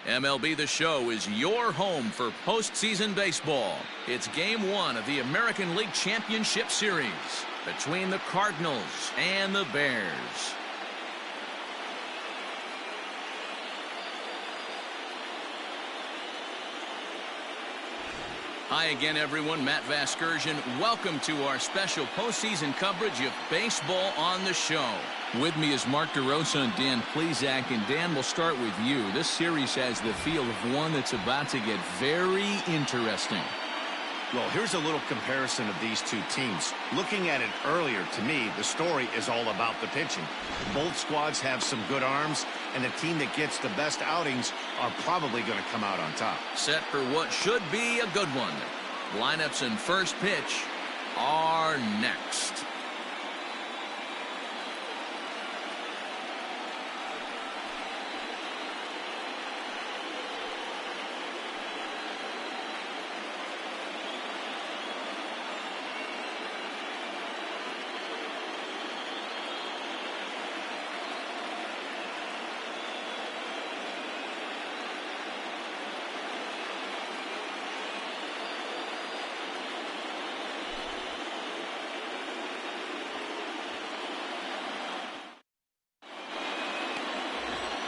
MLB The Show is your home for postseason baseball. It's Game 1 of the American League Championship Series between the Cardinals and the Bears. Hi again, everyone. Matt Vasgersian. Welcome to our special postseason coverage of Baseball on the Show. With me is Mark DeRosa and Dan Plesac. And Dan, we'll start with you. This series has the feel of one that's about to get very interesting. Well, here's a little comparison of these two teams. Looking at it earlier, to me, the story is all about the pitching. Both squads have some good arms, and the team that gets the best outings are probably going to come out on top. Set for what should be a good one. Lineups and first pitch are next.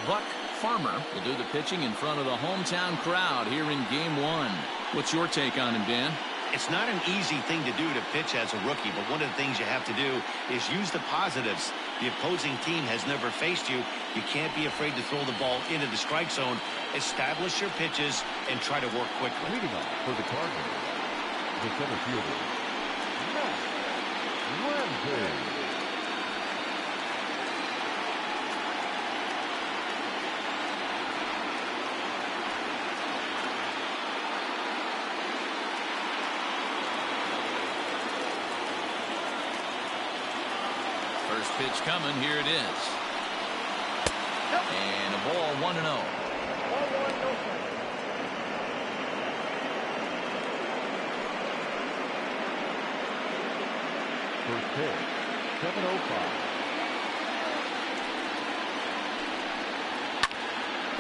Buck Farmer will do the pitching in front of the hometown crowd here in Game 1. What's your take on him, Dan? It's not an easy thing to do to pitch as a rookie, but one of the things you have to do is use the positives. The opposing team has never faced you. You can't be afraid to throw the ball into the strike zone. Establish your pitches and try to work quickly. Leading off for the Cardinals, the center fielder, Ncaa. First pitch coming. Here it is. And a ball 1-0. First pitch, 7:05.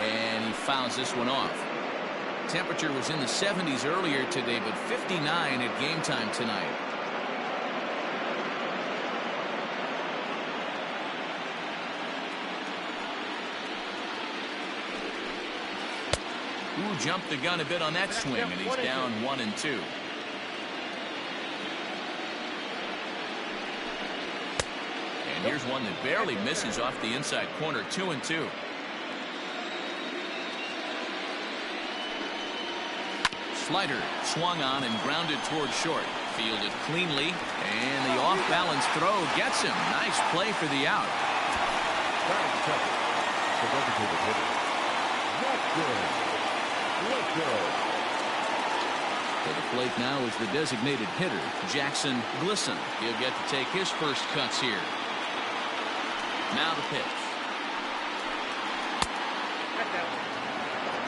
And he fouls this one off. Temperature was in the 70s earlier today, but 59 at game time tonight. Ooh, jumped the gun a bit on that swing, and he's down 1-2. And here's one that barely misses off the inside corner, 2-2. Slider swung on and grounded toward short. Fielded cleanly, and the off-balance throw gets him. Nice play for the out. The designated hitter. That's good. Let's go. To the plate now is the designated hitter, Jackson Glisson. He'll get to take his first cuts here. Now the pitch.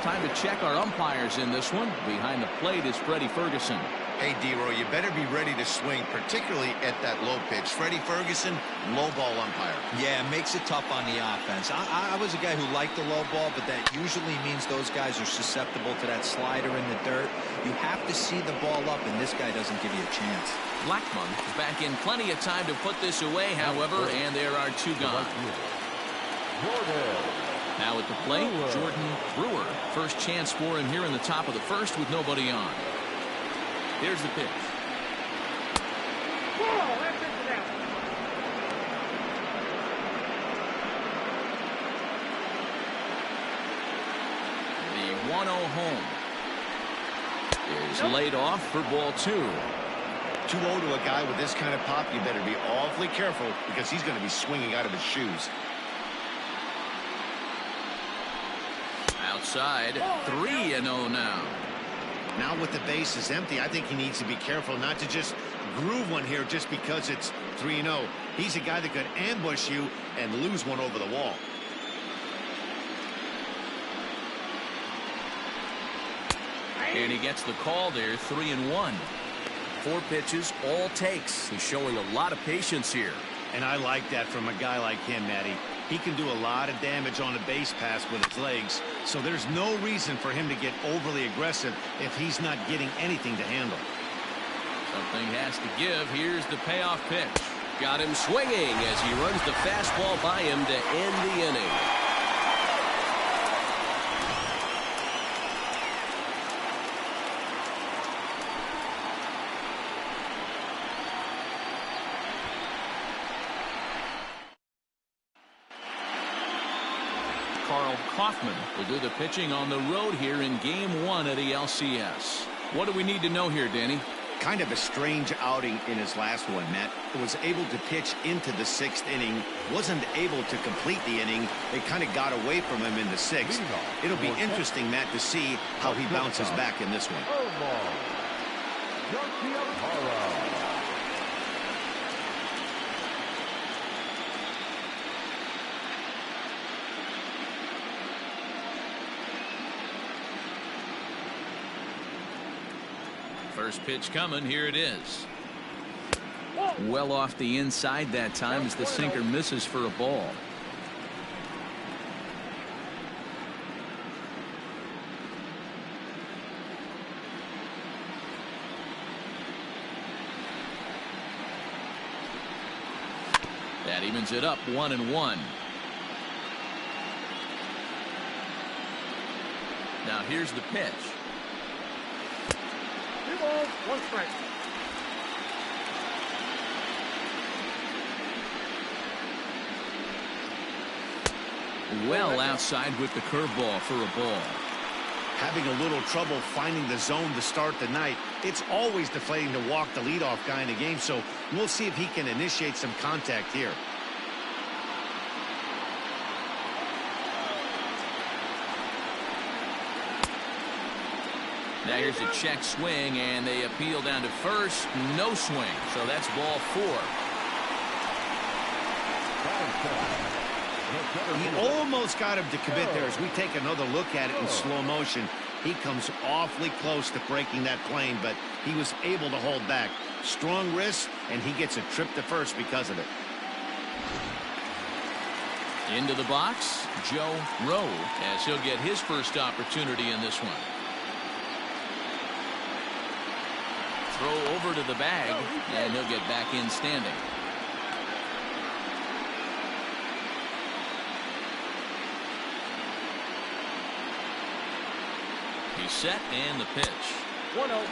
Time to check our umpires in this one. Behind the plate is Freddie Ferguson. Hey, D-Roy, you better be ready to swing, particularly at that low pitch. Freddie Ferguson, low ball umpire. Yeah, it makes it tough on the offense. I was a guy who liked the low ball, but that usually means those guys are susceptible to that slider in the dirt. You have to see the ball up, and this guy doesn't give you a chance. Blackmon is back in plenty of time to put this away, however, and there are two gone. Now at the plate, Jordan Brewer. First chance for him here in the top of the first with nobody on. Here's the pitch. The 1-0 home is laid off for ball 2. 2-0 to a guy with this kind of pop, you better be awfully careful because he's going to be swinging out of his shoes. Outside, 3-0 now. Now with the bases empty, I think he needs to be careful not to just groove one here just because it's 3-0. He's a guy that could ambush you and lose one over the wall. And he gets the call there, 3-1. 4 pitches, all takes. He's showing a lot of patience here. And I like that from a guy like him, Matty. He can do a lot of damage on a base pass with his legs, so there's no reason for him to get overly aggressive if he's not getting anything to handle. Something has to give. Here's the payoff pitch. Got him swinging as he runs the fastball by him to end the inning. Carl Kaufman will do the pitching on the road here in Game 1 of the LCS. What do we need to know here, Danny? Kind of a strange outing in his last one, Matt. Was able to pitch into the 6th inning, wasn't able to complete the inning. They kind of got away from him in the 6th. It'll be interesting, Matt, to see how he bounces back in this one. First pitch coming. Here it is. Well off the inside that time as the sinker misses for a ball. That evens it up 1-1. Now here's the pitch. 2 balls, 1 strike. Well outside with the curveball for a ball. Having a little trouble finding the zone to start the night. It's always deflating to walk the leadoff guy in the game, so we'll see if he can initiate some contact here. Now here's a check swing, and they appeal down to first. No swing, so that's ball 4. He almost got him to commit there. As we take another look at it in slow motion, he comes awfully close to breaking that plane, but he was able to hold back. Strong wrist, and he gets a trip to first because of it. Into the box, Joe Rowe, as he'll get his first opportunity in this one. Throw over to the bag, and he'll get back in standing. He's set, and the pitch. 1-0.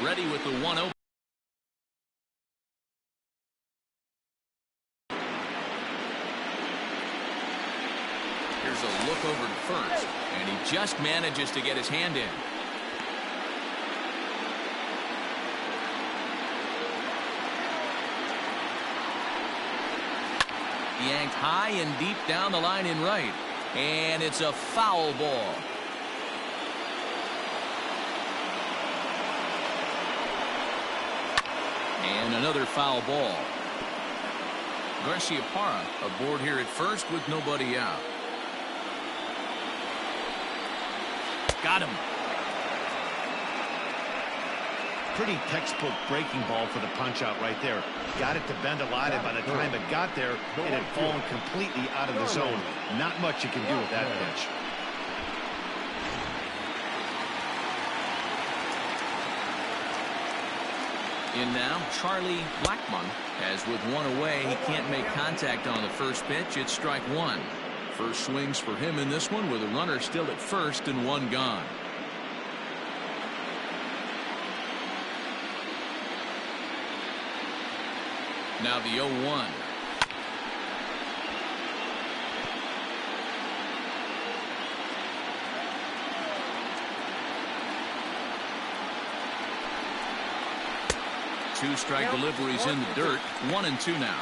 Ready with the 1-0. Here's a look over to first, and he just manages to get his hand in. Yanked high and deep down the line in right, and it's a foul ball. And another foul ball. Garciaparra aboard here at first with nobody out. Got him. Pretty textbook breaking ball for the punch out right there. Got it to bend a lot, and by the time it got there, it had fallen completely out of the zone. Not much you can do with that pitch. In now, Charlie Blackmon, as with one away, he can't make contact on the first pitch. It's strike 1. First swings for him in this one with a runner still at first and 1 gone. Now the 0-1. Two strike deliveries in the dirt. 1-2 now.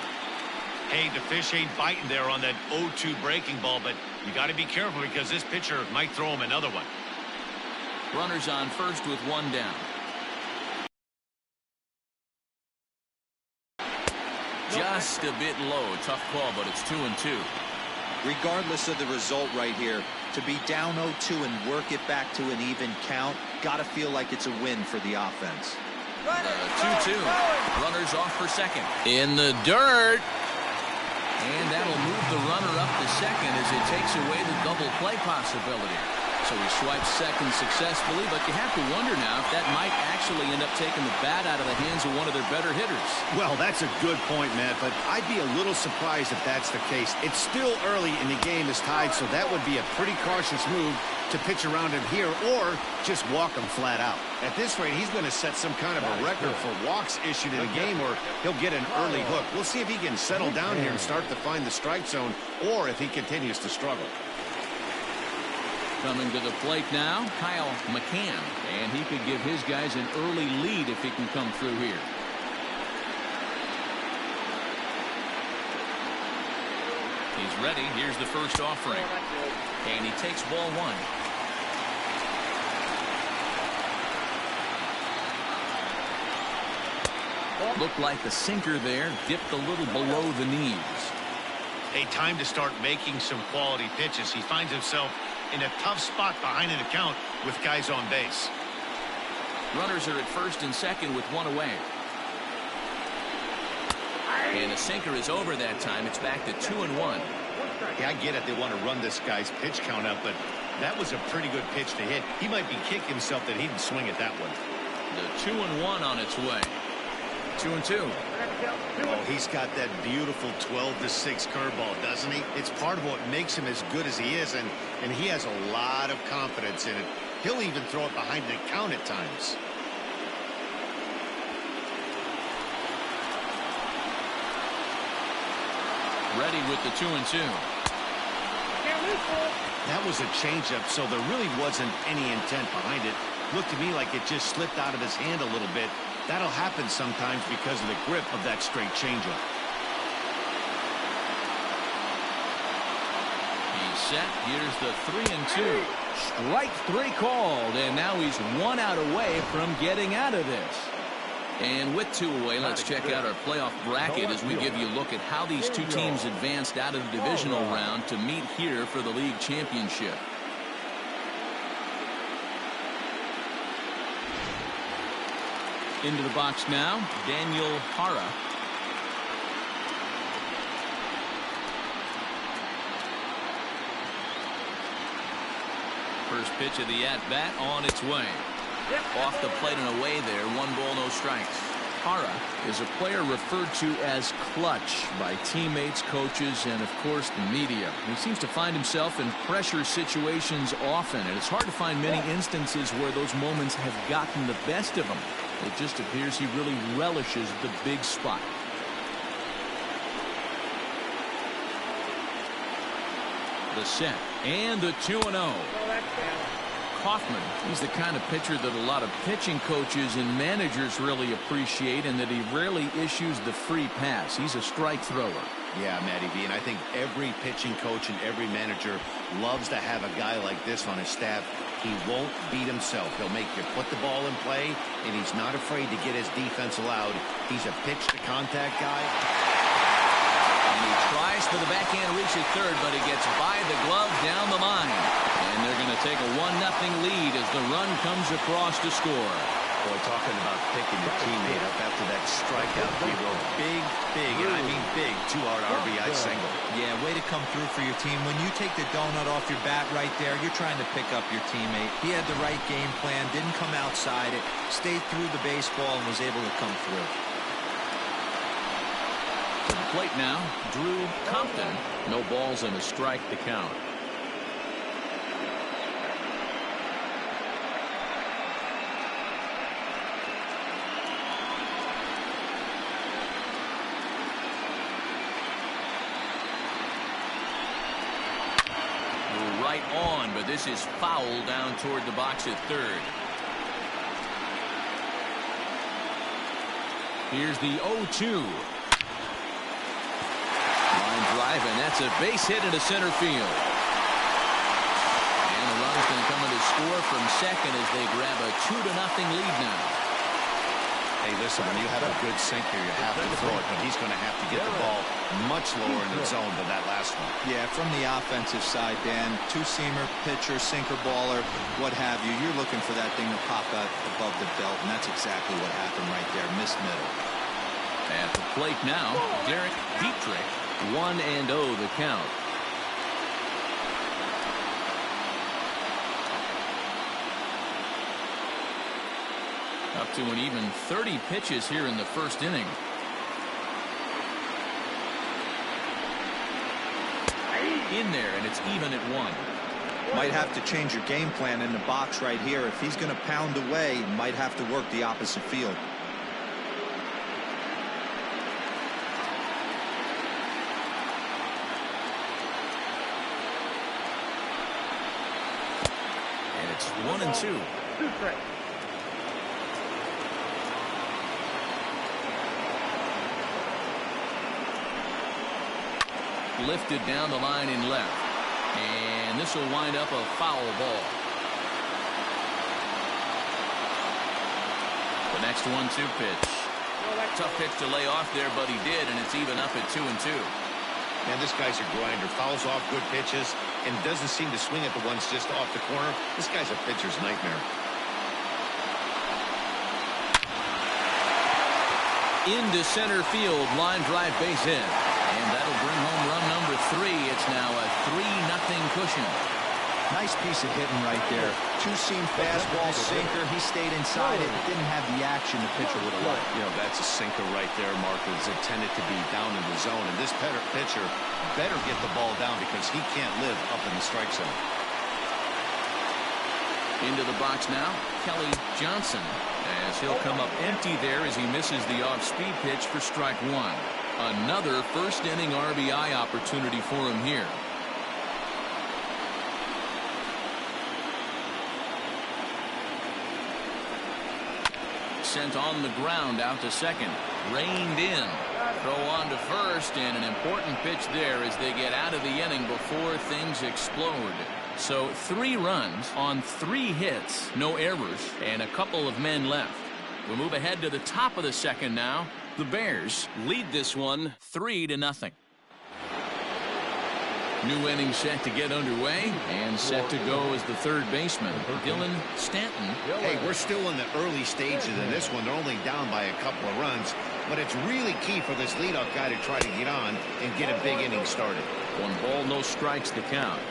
Hey, the fish ain't biting there on that 0-2 breaking ball, but you got to be careful because this pitcher might throw him another one. Runners on first with 1 down. Just a bit low. Tough call, but it's 2-2. Regardless of the result right here, To be down 0-2 and work it back to an even count, got to feel like it's a win for the offense. 2-2. Runners off for second. In the dirt. And that'll move the runner up to second as it takes away the double play possibility. So he swipes second successfully, but you have to wonder now if that might actually end up taking the bat out of the hands of one of their better hitters. Well, that's a good point, Matt, but I'd be a little surprised if that's the case. It's still early and the game is tied, so that would be a pretty cautious move to pitch around him here or just walk him flat out. At this rate, he's going to set some kind of a record for walks issued in a game, or he'll get an early hook. We'll see if he can settle down here and start to find the strike zone, or if he continues to struggle. Coming to the plate now, Kyle McCann, and he could give his guys an early lead if he can come through here. He's ready. Here's the first offering, and he takes ball one. Looked like the sinker there dipped a little below the knees. Hey, time to start making some quality pitches. He finds himself in a tough spot behind an account with guys on base. Runners are at first and second with one away. And a sinker is over that time. It's back to 2-1. Yeah, I get it. They want to run this guy's pitch count up, but that was a pretty good pitch to hit. He might be kicking himself that he didn't swing at that one. The 2-1 on its way. 2-2. Oh, he's got that beautiful 12-6 curveball, doesn't he? It's part of what makes him as good as he is, and he has a lot of confidence in it. He'll even throw it behind the count at times. Ready with the 2-2. That was a changeup, so there really wasn't any intent behind it. Looked to me like it just slipped out of his hand a little bit. That'll happen sometimes because of the grip of that straight changeup. He's set. Here's the 3-2. Strike three called, and now he's 1 out away from getting out of this. And with 2 away, let's check out our playoff bracket as we give you a look at how these two teams advanced out of the divisional round to meet here for the league championship. Into the box now, Daniel Hara. First pitch of the at-bat on its way. Off the plate and away there, 1 ball, no strikes. Hara is a player referred to as clutch by teammates, coaches, and of course the media. He seems to find himself in pressure situations often, and it's hard to find many instances where those moments have gotten the best of him. It just appears he really relishes the big spot. The set and the 2-0. Kaufman, he's the kind of pitcher that a lot of pitching coaches and managers really appreciate, and that he rarely issues the free pass. He's a strike thrower. Yeah, Matty V, and I think every pitching coach and every manager loves to have a guy like this on his staff. He won't beat himself. He'll make you put the ball in play, and he's not afraid to get his defense allowed. He's a pitch-to-contact guy. And he tries for the backhand reach at third, but he gets by the glove down the line. And they're going to take a 1-0 lead as the run comes across to score. Boy, talking about picking your teammate up after that strikeout, Gabriel. Big, and I mean big, 2-out RBI single. Yeah, way to come through for your team. When you take the donut off your bat right there, you're trying to pick up your teammate. He had the right game plan, didn't come outside it, stayed through the baseball, and was able to come through. To the plate now, Drew Compton. No balls and a strike to count. Right on, but this is foul down toward the box at third. Here's the 0-2. Line drive, and that's a base hit into center field. And the runner's going to come in to score from second as they grab a 2-0 lead now. Hey, listen, when you have a good sinker, you have to throw it, but he's going to have to get the ball much lower in the zone than that last one. Yeah, from the offensive side, Dan, two-seamer, pitcher, sinker baller, what have you, you're looking for that thing to pop out above the belt, and that's exactly what happened right there. Missed middle. At the plate now, Derek Dietrich. 1-0 the count. Up to an even 30 pitches here in the first inning. In there, and it's even at 1. Might have to change your game plan in the box right here. If he's going to pound away, might have to work the opposite field. And it's 1-2. Lifted down the line in left. And this will wind up a foul ball. The next 1-2 pitch. Tough pitch to lay off there, but he did, and it's even up at 2-2. Man, this guy's a grinder. Fouls off good pitches and doesn't seem to swing at the ones just off the corner. This guy's a pitcher's nightmare. Into center field, line drive, base hit. And that'll bring home run number 3. It's now a 3-0 cushion. Nice piece of hitting right there. Two-seam fastball, sinker. He stayed inside it. Didn't have the action the pitcher would have liked. You know, that's a sinker right there, Mark. It's intended to be down in the zone. And this pitcher better get the ball down because he can't live up in the strike zone. Into the box now, Kelly Johnson, as he'll come up empty there as he misses the off-speed pitch for strike 1. Another first-inning RBI opportunity for him here. Sent on the ground out to second. Reined in. Throw on to first, and an important pitch there as they get out of the inning before things explode. So 3 runs on 3 hits, no errors, and a couple of men left. We move ahead to the top of the second now. The Bears lead this one 3-0. New inning set to get underway, and set to go as the third baseman, Dylan Stanton. Hey, we're still in the early stages in this one. They're only down by a couple of runs, but it's really key for this leadoff guy to try to get on and get a big inning started. 1 ball, no strikes the count.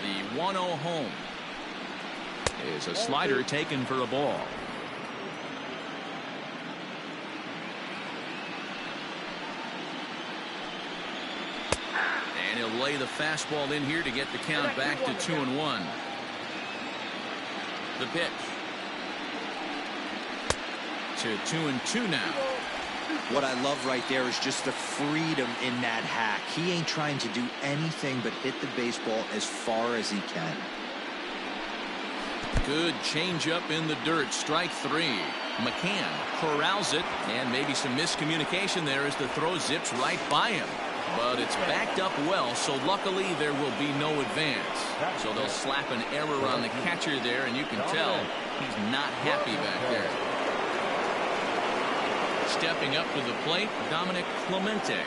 The 1-0 home is a slider taken for a ball. And he'll lay the fastball in here to get the count back to 2-1. The pitch to 2-2 now. What I love right there is just the freedom in that hack. He ain't trying to do anything but hit the baseball as far as he can. Good changeup in the dirt. Strike 3. McCann corrals it, and maybe some miscommunication there as the throw zips right by him. But it's backed up well, so luckily there will be no advance. So they'll slap an error on the catcher there, and you can tell he's not happy back there. Stepping up to the plate, Dominic Clemente.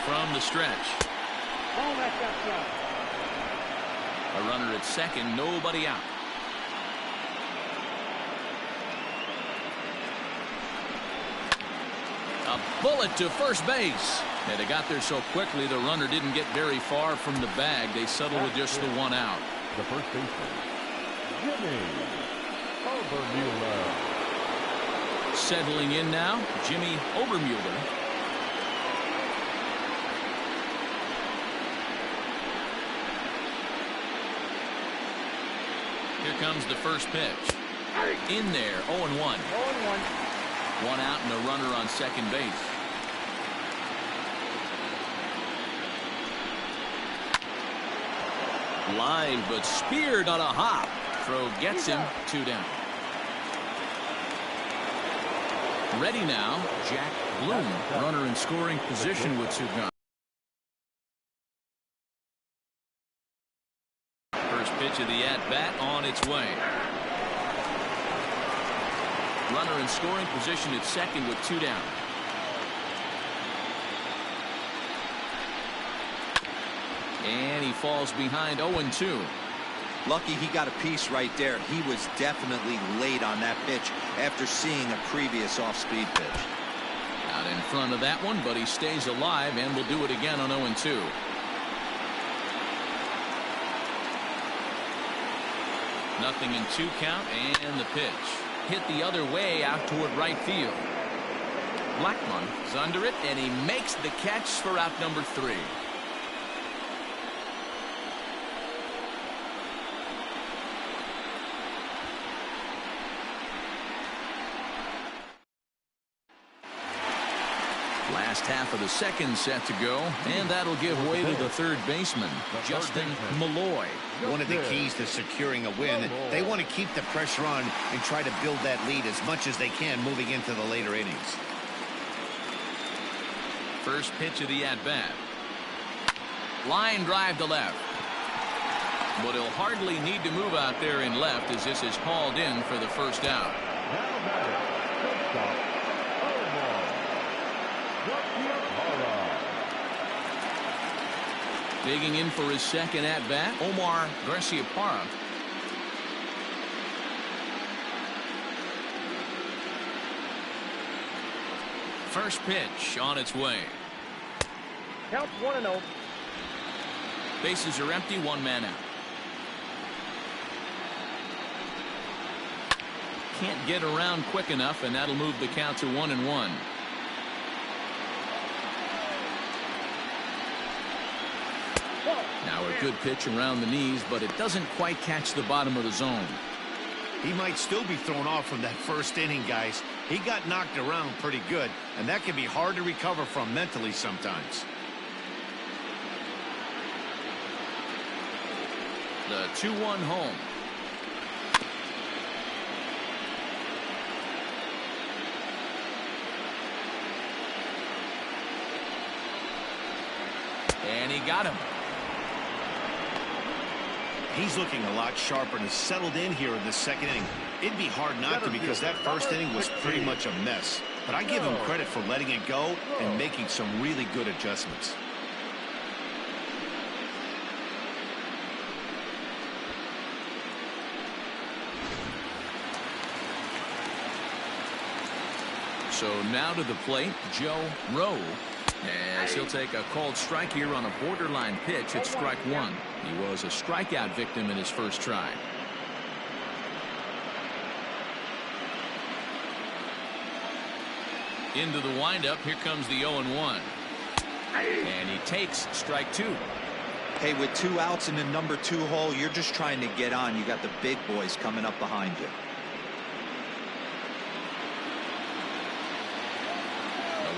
From the stretch. A runner at second, nobody out. A bullet to first base. And they got there so quickly the runner didn't get very far from the bag. They settled with just the 1 out. The first baseman, Jimmy Obermuller. Settling in now, Jimmy Obermuller. Here comes the first pitch. In there, 0-1. 1 out and a runner on second base. Line, but speared on a hop. Throw gets him 2 down. Ready now, Jack Bloom, runner in scoring position with two guns. First pitch of the at-bat on its way. Runner in scoring position at second with two down. And he falls behind 0-2. Lucky he got a piece right there. He was definitely late on that pitch after seeing a previous off-speed pitch. Out in front of that one, but he stays alive and will do it again on 0-2. Nothing in 2 count, and the pitch hit the other way out toward right field. Blackmon is under it, and he makes the catch for out number 3. Last half of the second set to go, and that'll give way to the third baseman, Justin Malloy. One of the keys to securing a win, they want to keep the pressure on and try to build that lead as much as they can moving into the later innings. First pitch of the at-bat. Line drive to left. But he'll hardly need to move out there in left as this is hauled in for the first out. Digging in for his second at-bat, Omar Garciaparra. First pitch on its way. Count 1-0. Bases are empty, 1 man out. Can't get around quick enough, and that'll move the count to 1-1. Now a good pitch around the knees, but it doesn't quite catch the bottom of the zone. He might still be thrown off from that first inning, guys. He got knocked around pretty good, and that can be hard to recover from mentally sometimes. The 2-1 home. And he got him. He's looking a lot sharper and is settled in here in the second inning. It'd be hard not to because that first inning was pretty much a mess. But I give him credit for letting it go and making some really good adjustments. So now to the plate, Joe Rowe. As he'll take a called strike here on a borderline pitch at strike 1. He was a strikeout victim in his first try. Into the windup. Here comes the 0-1. And he takes strike 2. Hey, with 2 outs in the number 2 hole, you're just trying to get on. You got the big boys coming up behind you.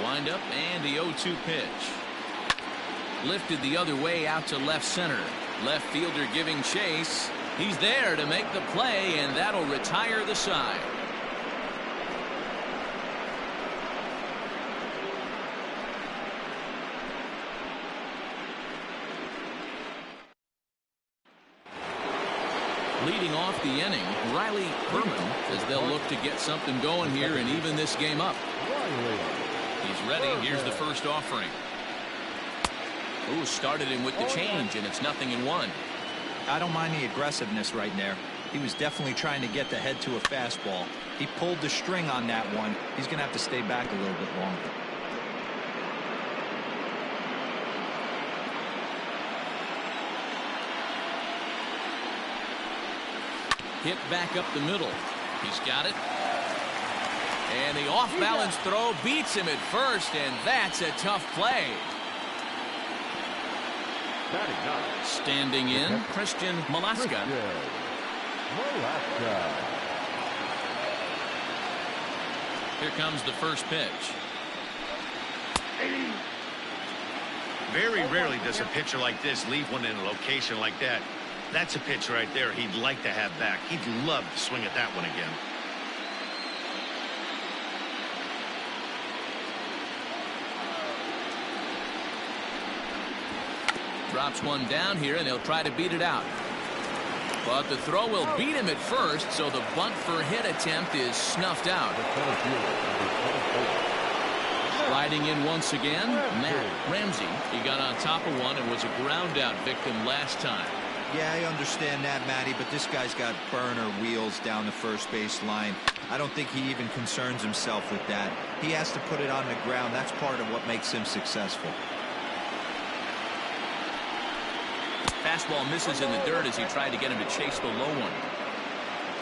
Windup and the 0-2 pitch. Lifted the other way out to left center. Left fielder giving chase. He's there to make the play, and that'll retire the side. Leading off the inning, Riley Herman, as they'll look to get something going here and even this game up. He's ready. Here's the first offering. Ooh, started him with the change, and it's 0-1. I don't mind the aggressiveness right there. He was definitely trying to get the head to a fastball. He pulled the string on that one. He's going to have to stay back a little bit longer. Hit back up the middle. He's got it. And the off-balance throw beats him at first, and that's a tough play. Standing in, Christian Malaska. Here comes the first pitch. Very rarely does a pitcher like this leave one in a location like that. That's a pitch right there he'd like to have back. He'd love to swing at that one again. Drops one down here, and they'll try to beat it out. But the throw will beat him at first, so the bunt for hit attempt is snuffed out. Sliding in once again, Matt Ramsey. He got on top of one and was a ground out victim last time. Yeah, I understand that, Matty, but this guy's got burner wheels down the first base line. I don't think he even concerns himself with that. He has to put it on the ground. That's part of what makes him successful. Fastball misses in the dirt as he tried to get him to chase the low one.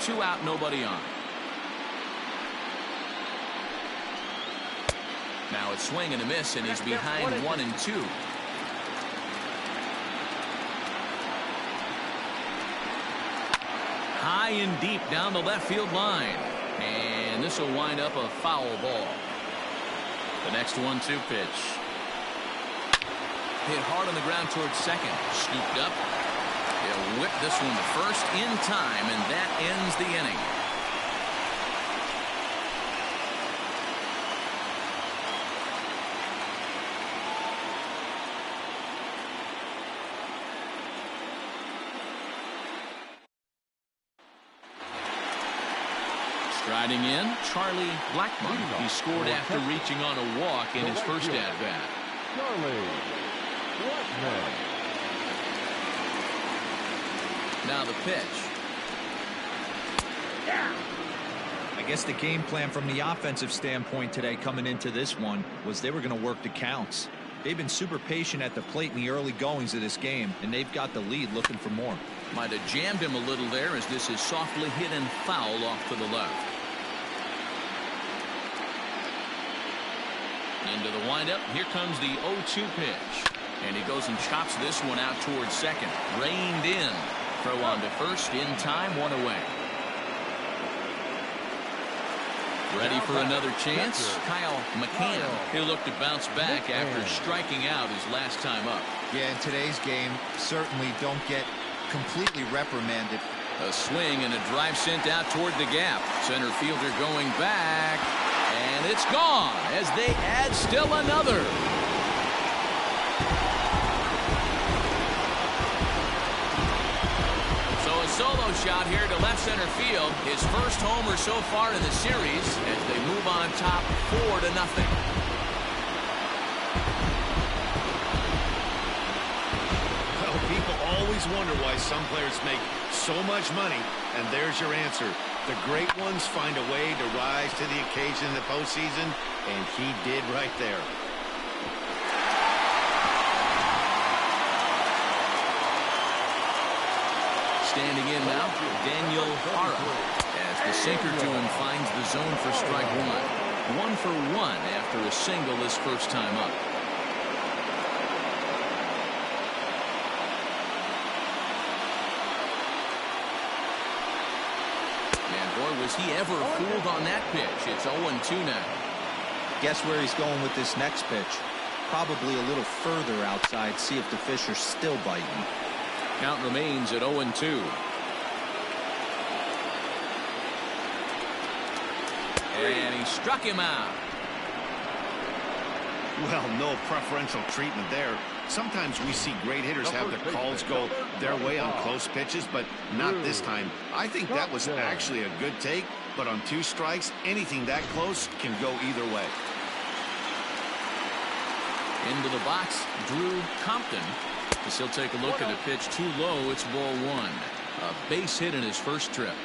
2 out, nobody on. Now it's swing and a miss, and he's behind 1-2. High and deep down the left field line. And this will wind up a foul ball. The next 1-2 pitch. Hit hard on the ground towards second. Scooped up. He'll whip this one to first in time, and that ends the inning. Striding in, Charlie Blackmon. He scored after reaching on a walk in his first at-bat. Charlie Blackmon. Now the pitch. I guess the game plan from the offensive standpoint today coming into this one was they were going to work the counts. They've been super patient at the plate in the early goings of this game, and they've got the lead looking for more. Might have jammed him a little there as this is softly hit and foul off to the left. Into the windup. Here comes the 0-2 pitch. And he goes and chops this one out towards second. Reined in. Throw on to first in time, 1 away. Ready for another chance? Kyle McCann. He'll look to bounce back after striking out his last time up. Yeah, in today's game, certainly don't get completely reprimanded. A swing and a drive sent out toward the gap. Center fielder going back. And it's gone as they add still another. So a solo shot here to left center field. His first homer so far in the series as they move on top 4-0. Well, people always wonder why some players make so much money, and there's your answer. The great ones find a way to rise to the occasion in the postseason, and he did right there. Standing in now, Daniel Hara, as the sinker to him finds the zone for strike 1. 1 for 1 after a single his first time up. Was he ever fooled on that pitch? It's 0-2 now. Guess where he's going with this next pitch? Probably a little further outside, see if the fish are still biting. Count remains at 0-2. And he struck him out. Well, no preferential treatment there. Sometimes we see great hitters have their calls go their way on close pitches, but not this time. I think that was actually a good take, but on 2 strikes, anything that close can go either way. Into the box, Drew Compton. As he'll take a look at a pitch too low, it's ball 1. A base hit in his first trip.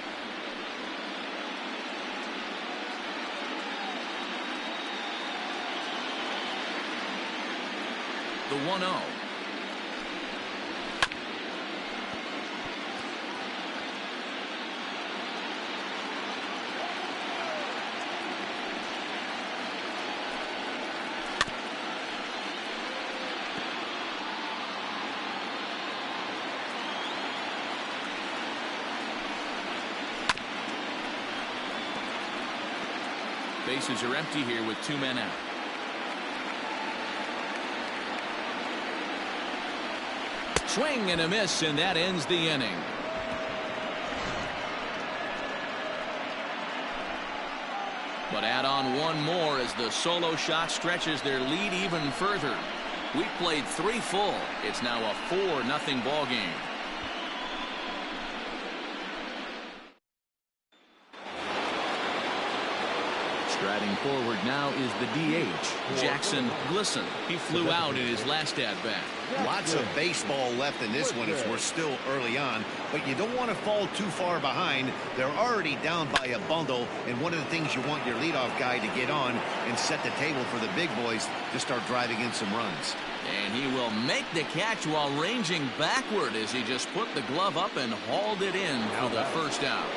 The 1-0. Bases are empty here with 2 men out. Swing and a miss, and that ends the inning. But add on 1 more as the solo shot stretches their lead even further. We played 3 full. It's now a 4-0 ball game. Striding forward now is the DH, Jackson Glisson. He flew out in his last at-bat. Lots of baseball left in this one as we're still early on, but you don't want to fall too far behind. They're already down by a bundle, and one of the things you want your leadoff guy to get on and set the table for the big boys to start driving in some runs. And he will make the catch while ranging backward as he just put the glove up and hauled it in for the first out.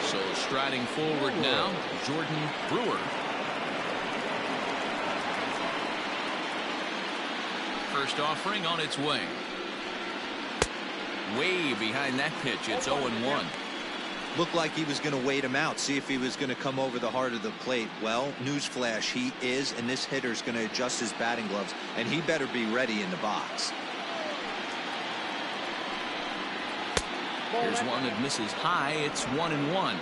So striding forward now, Jordan Brewer. First offering on its way. Way behind that pitch. It's 0-1. Looked like he was going to wait him out, see if he was going to come over the heart of the plate. Well, newsflash, he is, and this hitter's going to adjust his batting gloves, and he better be ready in the box. Here's one that misses high. It's 1-1.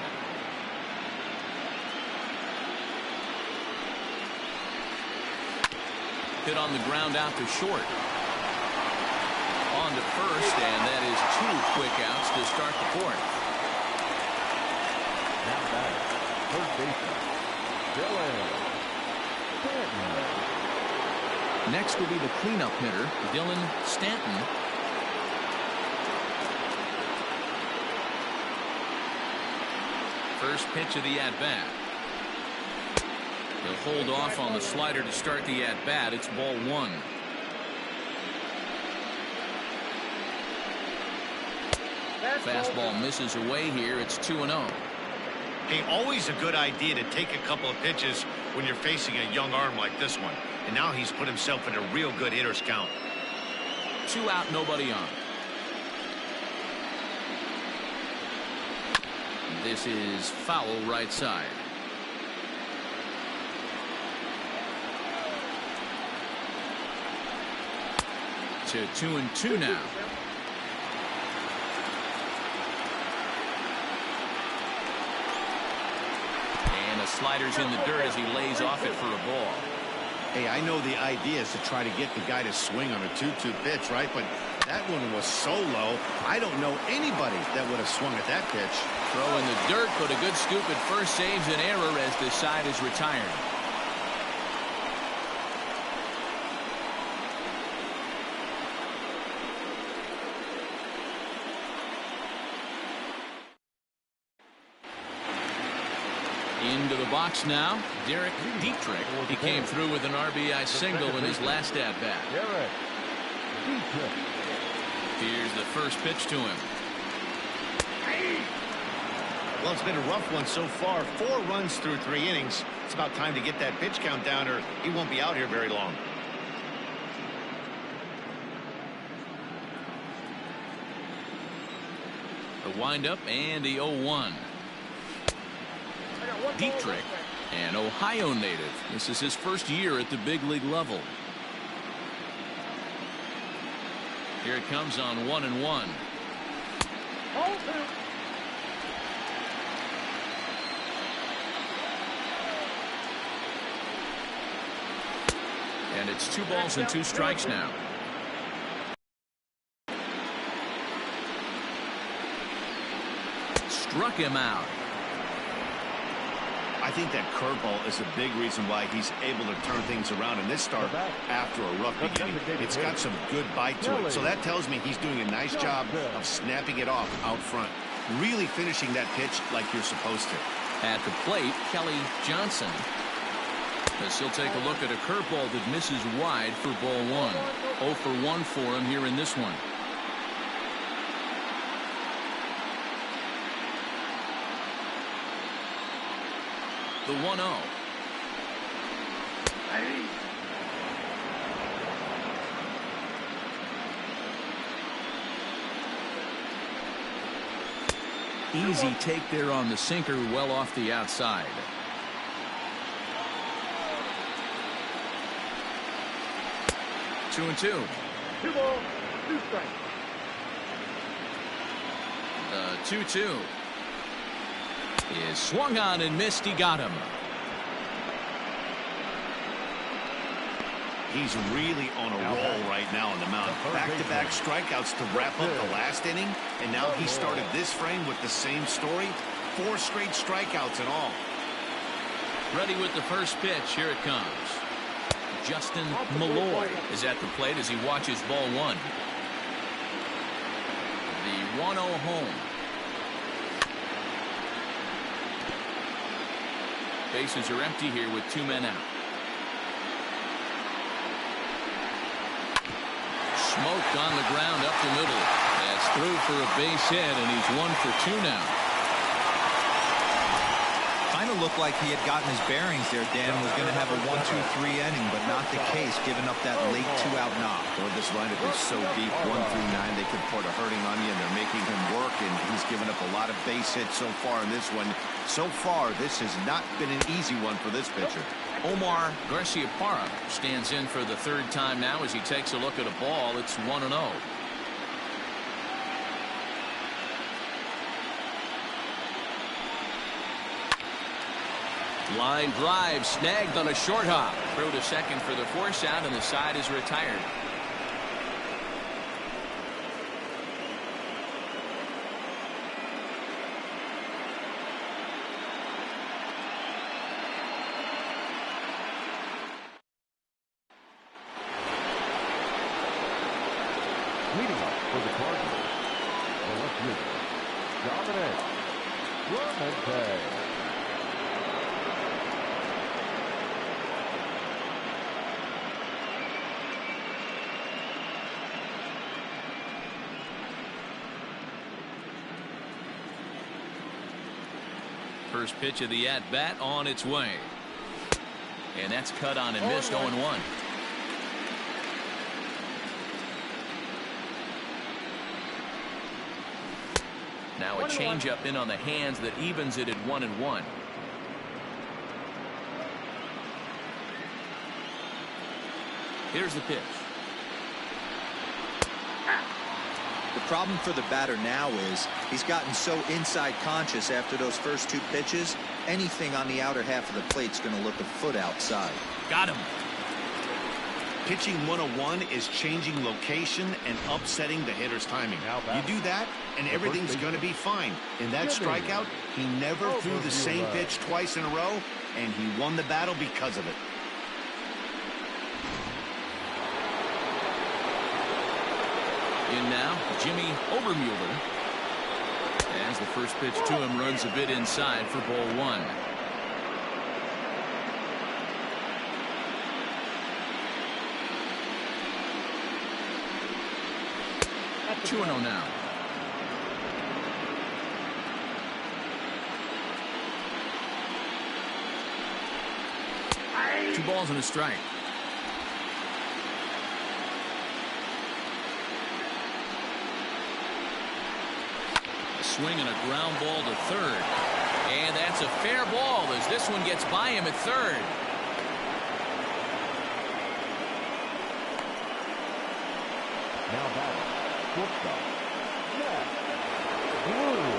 Hit on the ground out to short. On to first, and that is 2 quick outs to start the 4th. Now back, first baseman, Dylan Stanton. Next will be the cleanup hitter, Dylan Stanton. First pitch of the at-bat. He'll hold off on the slider to start the at-bat. It's ball 1. Fastball misses away here. It's 2-0. Hey, always a good idea to take a couple of pitches when you're facing a young arm like this one. And now he's put himself in a real good hitter's count. 2 out, nobody on. This is foul right side. To 2-2 now. And the slider's in the dirt as he lays off it for a ball. Hey, I know the idea is to try to get the guy to swing on a 2-2 pitch, right? But that one was so low, I don't know anybody that would have swung at that pitch. Throw in the dirt, but a good scoop at first saves an error as this side is retired. Into the box now, Derek Dietrich. He came through with an RBI single in his last at-bat. Here's the first pitch to him. Well, it's been a rough one so far. 4 runs through 3 innings. It's about time to get that pitch count down or he won't be out here very long. The windup and the 0-1. Dietrich, an Ohio native. This is his first year at the big league level. Here it comes on 1-1. And it's 2 balls and 2 strikes now. Struck him out. I think that curveball is a big reason why he's able to turn things around in this start after a rough beginning. It's got some good bite to it. So that tells me he's doing a nice job of snapping it off out front. Really finishing that pitch like you're supposed to. At the plate, Kelly Johnson. As he'll take a look at a curveball that misses wide for ball 1. 0 for 1 for him here in this one. The 1-0. Easy take there on the sinker, well off the outside. Two and 2. 2 balls, 2 strikes. The 2-2 is swung on and missed. He got him. He's really on a roll right now on the mound. Back-to-back strikeouts to wrap up the last inning, and now he started this frame with the same story. 4 straight strikeouts in all. Ready with the first pitch. Here it comes. Justin Malloy is at the plate as he watches ball 1. The 1-0 home. Bases are empty here with 2 men out. Smoked on the ground up the middle. That's through for a base hit, and he's 1 for 2 now. Kind of looked like he had gotten his bearings there, Dan. Was going to have a 1-2-3 inning, but not the case, giving up that late 2-out knock. Well, this lineup is so deep, 1 through 9, they could put a hurting on you, and they're making him work, and he's given up a lot of base hits so far in this one. So far, this has not been an easy one for this pitcher. Omar Garciaparra stands in for the 3rd time now as he takes a look at a ball. It's 1-0. Line drive snagged on a short hop. Throw to second for the force out, and the side is retired. Leading up for the Cardinals, the left fielder, Dominic Ncaa. First pitch of the at-bat on its way. And that's cut on and missed. 0-1. Now a changeup in on the hands that evens it at 1-1. Here's the pitch. The problem for the batter now is he's gotten so inside conscious after those first 2 pitches. Anything on the outer half of the plate's going to look a foot outside. Got him. Pitching 101 is changing location and upsetting the hitter's timing. You do that, and everything's going to be fine. In that strikeout, he never threw the same pitch twice in a row, and he won the battle because of it. In now, Jimmy Overmuller. As the first pitch to him runs a bit inside for ball 1. At 2-0 now. Two balls and a strike. Swing and a ground ball to third. And that's a fair ball as this one gets by him at third. Now batting, shortstop, Jack Bloom.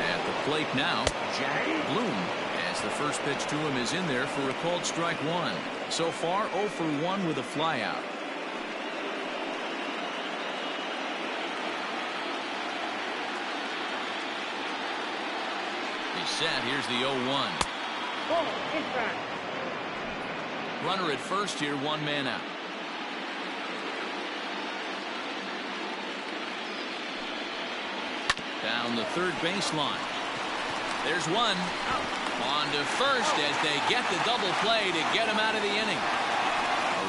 At the plate now, Jack Bloom. As the first pitch to him is in there for a called strike 1. So far 0 for 1 with a flyout. Set. Here's the 0-1. Runner at first here, 1 man out. Down the third baseline. There's one. On to first as they get the double play to get him out of the inning.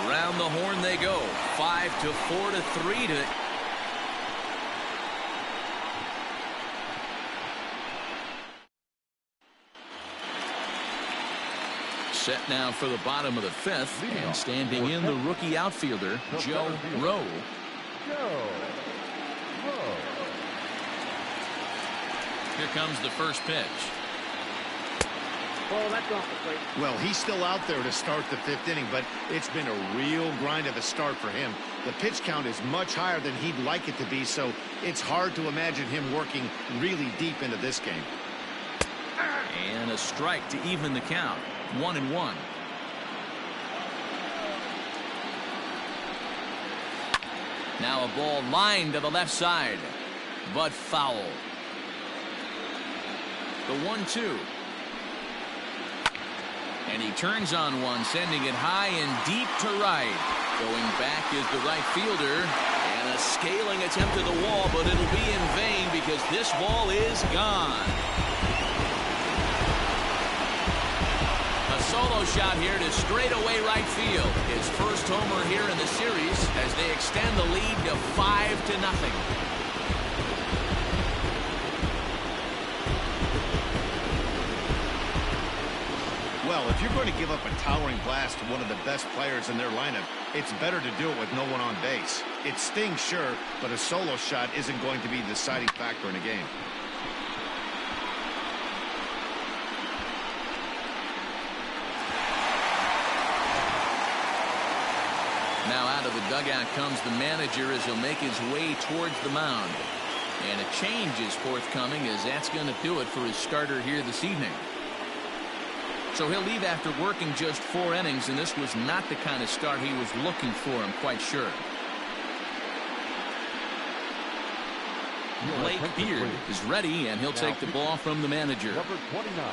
Around the horn they go. 5-4 to 3 to set now for the bottom of the 5th, and standing in the rookie outfielder, Joe Rowe. Here comes the first pitch. Oh, that's off the plate. Well, he's still out there to start the 5th inning, but it's been a real grind of a start for him. The pitch count is much higher than he'd like it to be, so it's hard to imagine him working really deep into this game. And a strike to even the count. 1-1. Now a ball lined to the left side, but foul. The 1-2. And he turns on one, sending it high and deep to right. Going back is the right fielder. And a scaling attempt to the wall, but it'll be in vain because this ball is gone. A solo shot here to straightaway right field. His first homer here in the series as they extend the lead to 5-0. Well, if you're going to give up a towering blast to one of the best players in their lineup, it's better to do it with no one on base. It stings, sure, but a solo shot isn't going to be the deciding factor in a game. Now out of the dugout comes the manager as he'll make his way towards the mound. And a change is forthcoming as that's going to do it for his starter here this evening. So he'll leave after working just 4 innings, and this was not the kind of start he was looking for, I'm quite sure. Blake Beard is ready, and he'll take the ball from the manager. Number 29.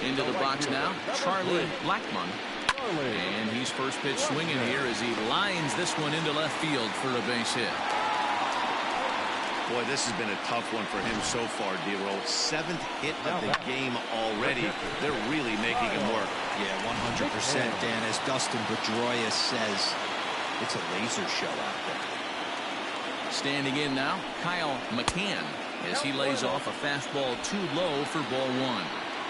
Into the box now, Charlie Blackmon. And he's first pitch swinging here as he lines this one into left field for a base hit. Boy, this has been a tough one for him so far, D-Roll. 7th hit of the game already. They're really making him work. Yeah, 100%, Dan. As Dustin Pedroia says, it's a laser show out there. Standing in now, Kyle McCann as he lays off a fastball too low for ball 1.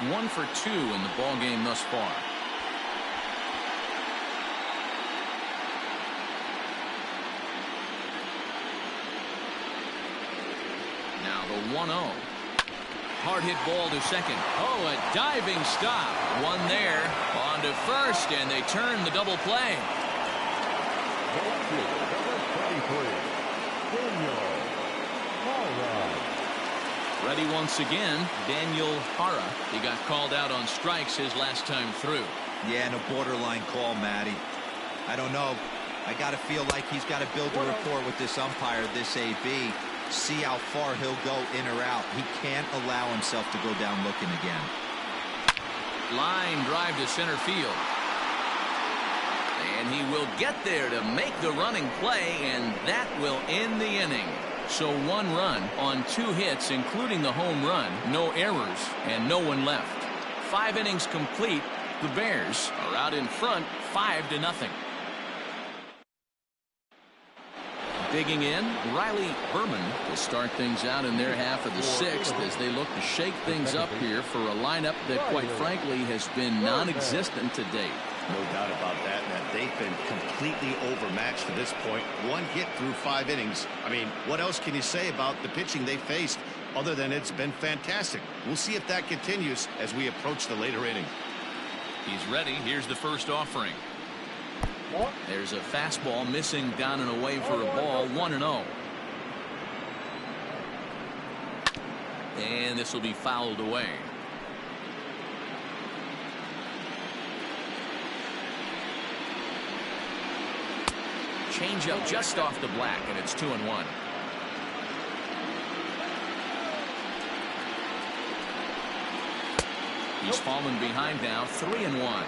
1 for 2 in the ball game thus far. Now the 1-0. Hard hit ball to second. Oh, a diving stop. One there on to first, and they turn the double play. Ready once again, Daniel Hara. He got called out on strikes his last time through. Yeah, and a borderline call, Matty. I don't know. I got to feel like he's got to build a rapport with this umpire, this AB. See how far he'll go in or out. He can't allow himself to go down looking again. Line drive to center field. And he will get there to make the running play, and that will end the inning. So 1 run on 2 hits, including the home run, no errors, and no one left. 5 innings complete. The Bears are out in front 5-0. Digging in, Riley Berman to start things out in their half of the 6th as they look to shake things up here for a lineup that, quite frankly, has been non-existent to date. No doubt about that, Matt. They've been completely overmatched to this point. 1 hit through 5 innings. I mean, what else can you say about the pitching they faced other than it's been fantastic? We'll see if that continues as we approach the later inning. He's ready. Here's the first offering. There's a fastball missing down and away for a ball. 1-0. And this will be fouled away. Changeup just off the black, and it's 2-1. He's fallen behind now, 3-1.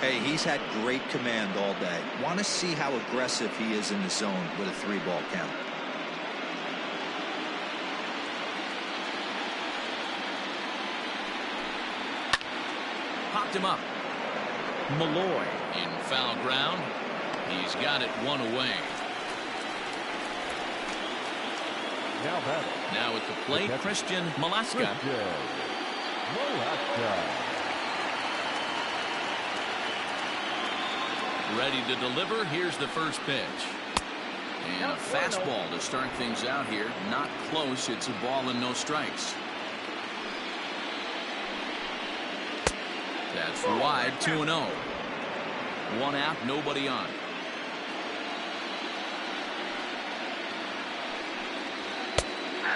Hey, he's had great command all day. Want to see how aggressive he is in the zone with a 3-ball count. Popped him up. Malloy in foul ground. He's got it 1 away. Now at the plate, Christian Malaska. Ready to deliver. Here's the first pitch. And a fastball to start things out here. Not close. It's a ball and no strikes. That's wide, 2-0. One out, nobody on.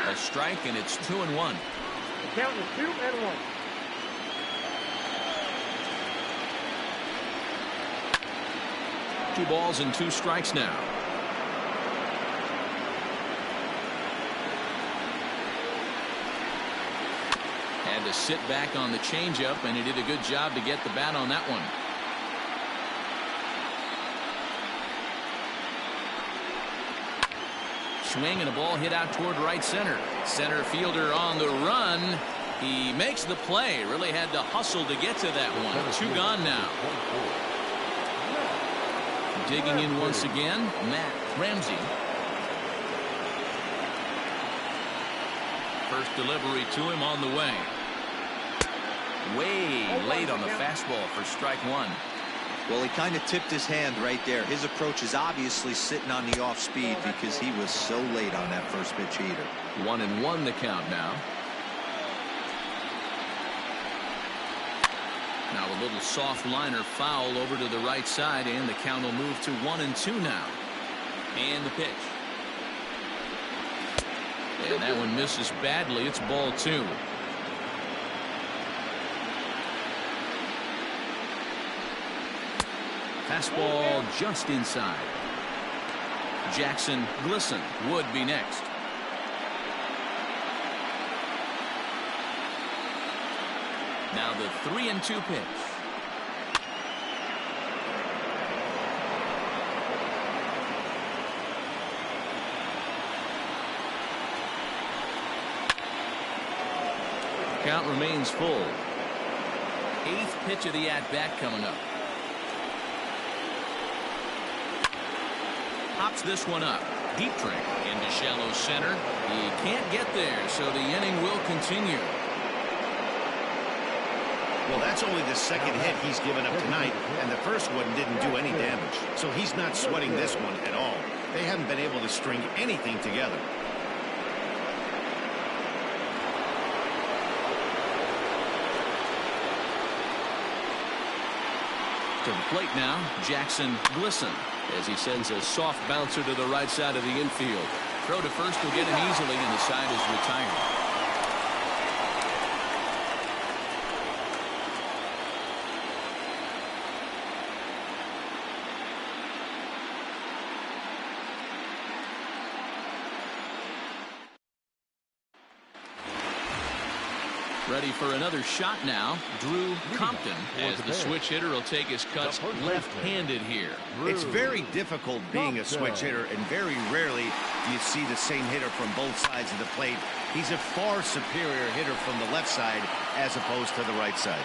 A strike, and it's 2-1. The count is 2-1. 2 balls and 2 strikes now. Had to sit back on the changeup, and he did a good job to get the bat on that one. Swing and a ball hit out toward right center. Center fielder on the run. He makes the play. Really had to hustle to get to that one. 2 gone now. Digging in once again, Matt Ramsey. First delivery to him on the way. Way late on the fastball for strike 1. Well, he kind of tipped his hand right there. His approach is obviously sitting on the off speed because he was so late on that first pitch heater. 1-1 the count now. Now a little soft liner foul over to the right side, and the count will move to 1-2 now. And the pitch. And that one misses badly. It's ball 2. Fastball just inside. Jackson Glisson would be next. Now the 3-2 pitch. Count remains full. 8th pitch of the at-bat coming up. Pops this one up. Deep trick into shallow center. He can't get there, so the inning will continue. Well, that's only the second hit he's given up tonight, and the first one didn't do any damage. So he's not sweating this one at all. They haven't been able to string anything together. To the plate now, Jackson Glisson, as he sends a soft bouncer to the right side of the infield. Throw to first will get him easily, and the side is retired. Ready for another shot now. Drew Compton, as the switch hitter will take his cuts left-handed here. It's very difficult being a switch hitter, and very rarely do you see the same hitter from both sides of the plate. He's a far superior hitter from the left side as opposed to the right side.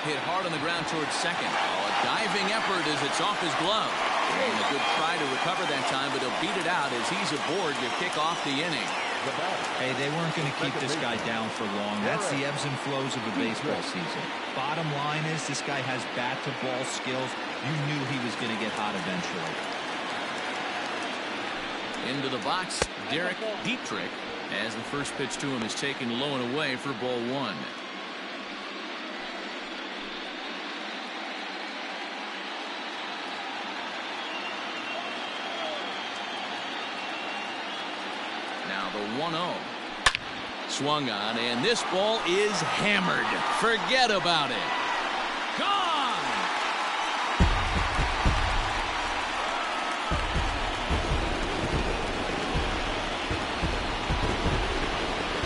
Hit hard on the ground towards second. Oh, a diving effort as it's off his glove. And a good try to recover that time, but he'll beat it out as he's aboard to kick off the inning. Hey, they weren't going to keep this guy down for long. That's the ebbs and flows of a baseball season. Bottom line is this guy has bat-to-ball skills. You knew he was going to get hot eventually. Into the box, Derek Dietrich, as the first pitch to him is taken low and away for ball 1. Now the 1-0. Swung on, and this ball is hammered. Forget about it. Gone!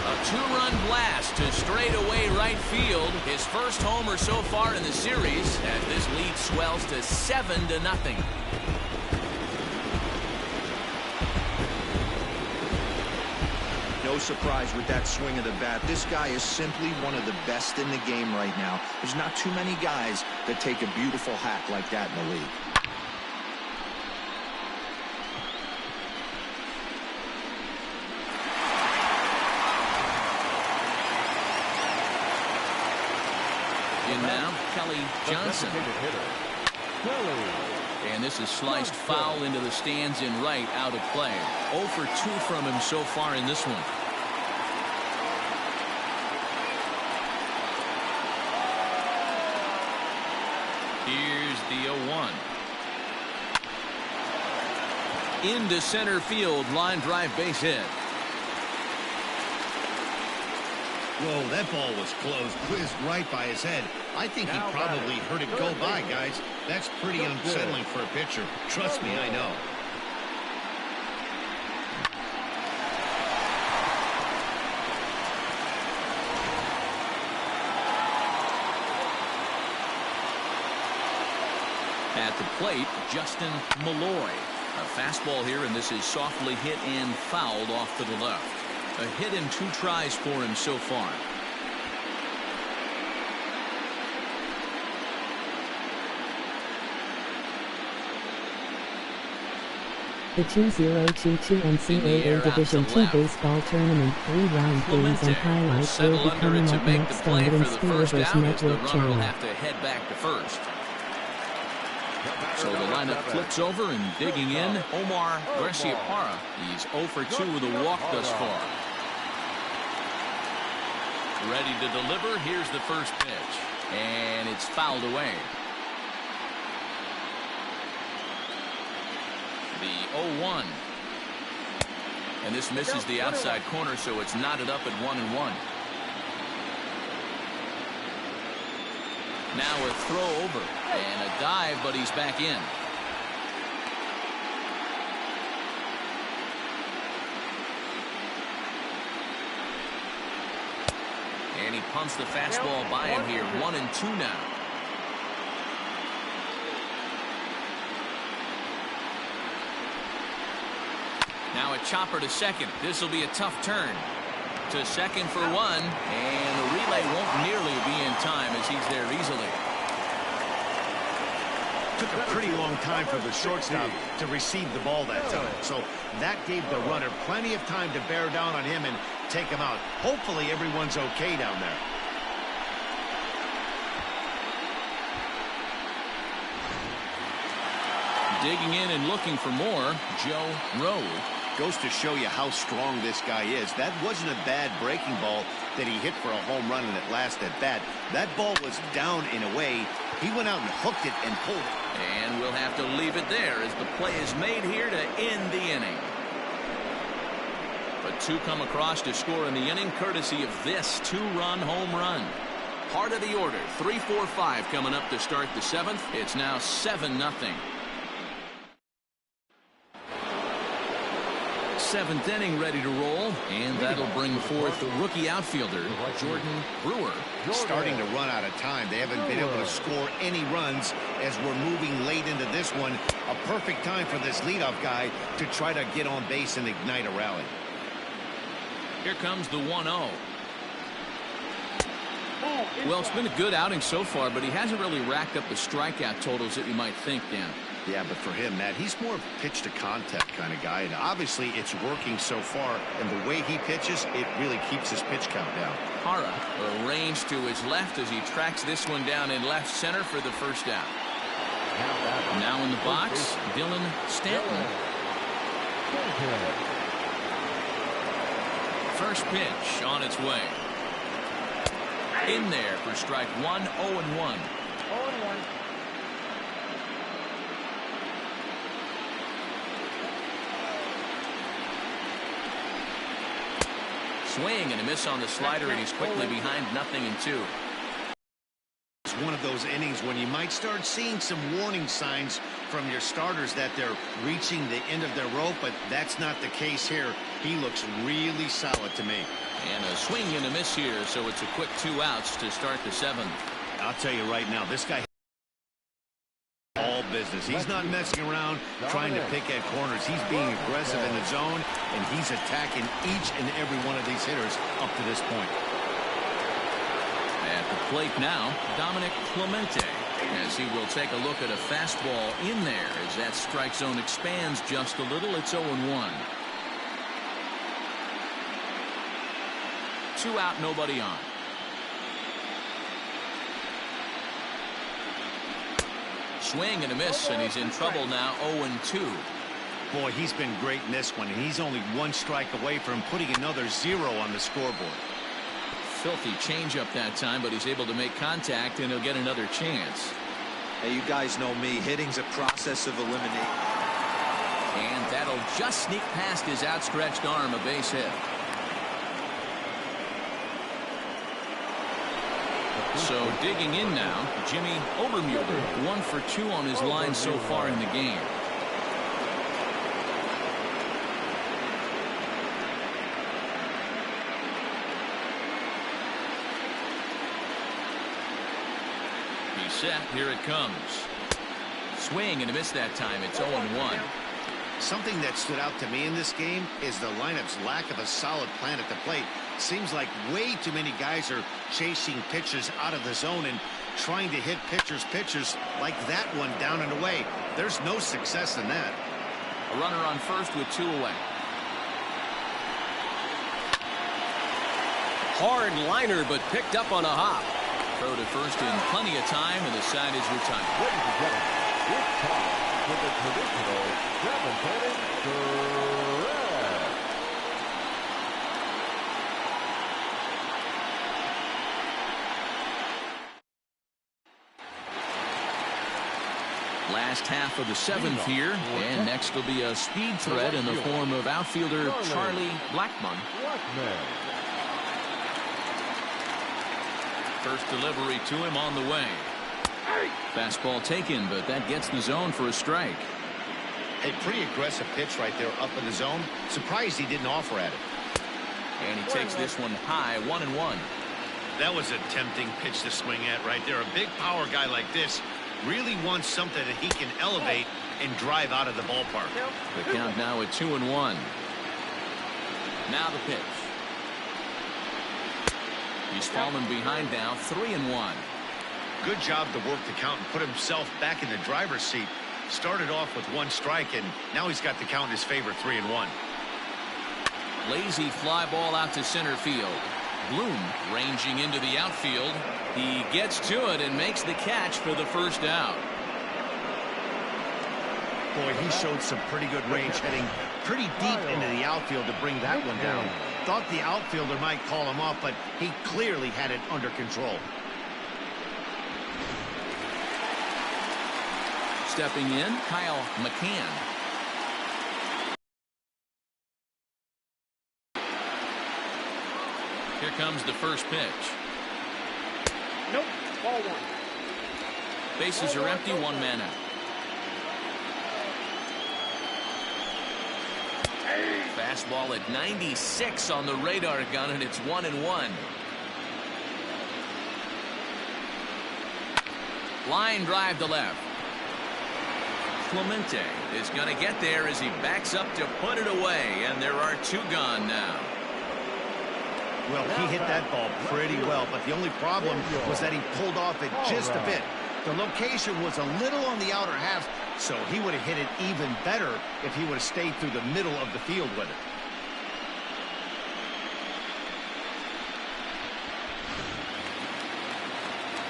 A 2-run blast to straightaway right field. His first homer so far in the series as this lead swells to 7-0. No surprise with that swing of the bat. This guy is simply one of the best in the game right now. There's not too many guys that take a beautiful hack like that in the league. In now, Kelly Johnson. And this is sliced foul into the stands in right, out of play. 0 for 2 from him so far in this one. Here's the 0-1. Into center field, line drive base hit. Whoa, that ball was close, whizzed right by his head. I think he probably heard it go by, guys. That's pretty unsettling for a pitcher. Trust me, I know. At the plate, Justin Malloy. A fastball here, and this is softly hit and fouled off to the left. A hit in 2 tries for him so far. The 2022 NCAA Division II Baseball Tournament 3-round games and highlights will be coming up next on the School Rivers Network channel. Have to head back to first. So the lineup flips over, and digging in, Omar Garciaparra. He's 0 for 2 with a walk thus far. Ready to deliver. Here's the first pitch, and it's fouled away. The 0-1. And this misses the outside corner, so it's knotted up at 1-1. Now a throw over and a dive, but he's back in. And he pumps the fastball by him here. 1-2 now. Now a chopper to second. This will be a tough turn. To second for 1, and the relay won't nearly be in time as he's there easily. Took a pretty long time for the shortstop to receive the ball that time. So that gave the runner plenty of time to bear down on him and take him out. Hopefully everyone's okay down there. Digging in and looking for more, Joe Rowe. Goes to show you how strong this guy is. That wasn't a bad breaking ball that he hit for a home run in that last at bat. That ball was down in a way. He went out and hooked it and pulled it. And we'll have to leave it there as the play is made here to end the inning. But 2 come across to score in the inning courtesy of this 2-run home run. Heart of the order, 3-4-5 coming up to start the 7th. It's now 7-0. 7th inning ready to roll, and that'll bring forth the rookie outfielder Jordan Brewer. Starting to run out of time. They haven't been able to score any runs as we're moving late into this one. A perfect time for this leadoff guy to try to get on base and ignite a rally. Here comes the 1-0. Well, it's been a good outing so far, but he hasn't really racked up the strikeout totals that you might think, Dan. Yeah, but for him, Matt, he's more of a pitch to contact kind of guy, and obviously it's working so far, and the way he pitches, it really keeps his pitch count down. Hara arranged to his left as he tracks this one down in left center for the first out. Now in the box, Dylan Stanton. First pitch on its way. In there for strike 1, 0-1. Swing and a miss on the slider, and he's quickly behind 0-2. It's one of those innings when you might start seeing some warning signs from your starters that they're reaching the end of their rope, but that's not the case here. He looks really solid to me. And a swing and a miss here, so it's a quick 2 outs to start the 7th. I'll tell you right now, this guy all business. He's not messing around trying to pick at corners. He's being aggressive in the zone, and he's attacking each and every one of these hitters up to this point. At the plate now, Dominic Clemente, as he will take a look at a fastball in there as that strike zone expands just a little. It's 0-1. 2 out, nobody on. Swing and a miss, and he's in trouble now. 0-2. Boy, he's been great in this one, and he's only 1 strike away from putting another 0 on the scoreboard. Filthy changeup that time, but he's able to make contact, and he'll get another chance. Hey, you guys know me. Hitting's a process of elimination. And that'll just sneak past his outstretched arm, a base hit. So digging in now, Jimmy Obermuller, 1 for 2 on his line so far in the game. He's set. Here it comes. Swing and a miss that time. It's 0-1. Something that stood out to me in this game is the lineup's lack of a solid plan at the plate. Seems like way too many guys are chasing pitchers out of the zone and trying to hit pitchers like that one down and away. There's no success in that. A runner on first with 2 away. Hard liner, but picked up on a hop. Throw to first in plenty of time, and the side is retired. Ladies and gentlemen, it's time for the traditional seven-inning stretch. Last half of the 7th here, and next will be a speed threat in the form of outfielder Charlie Blackmon. First delivery to him on the way. Fastball taken, but that gets the zone for a strike. A pretty aggressive pitch right there up in the zone. Surprised he didn't offer at it. And he takes this one high, 1-1. That was a tempting pitch to swing at right there. A big power guy like this really wants something that he can elevate and drive out of the ballpark. The count now at 2-1. Now the pitch. He's fallen behind now, 3-1. Good job to work the count and put himself back in the driver's seat. Started off with 1 strike, and now he's got the count in his favor, 3-1. Lazy fly ball out to center field. Bloom ranging into the outfield. He gets to it and makes the catch for the first out. Boy, he showed some pretty good range, heading pretty deep into the outfield to bring that one down. Thought the outfielder might call him off, but he clearly had it under control. Stepping in, Kyle McCann. Here comes the first pitch. Nope, ball 1. Bases are empty, 1 man out. Fastball at 96 on the radar gun, and it's 1-1. Line drive to left. Clemente is going to get there as he backs up to put it away, and there are 2 gone now. Well, he hit that ball pretty well, but the only problem was that he pulled off it just a bit. The location was a little on the outer half, so he would have hit it even better if he would have stayed through the middle of the field with it.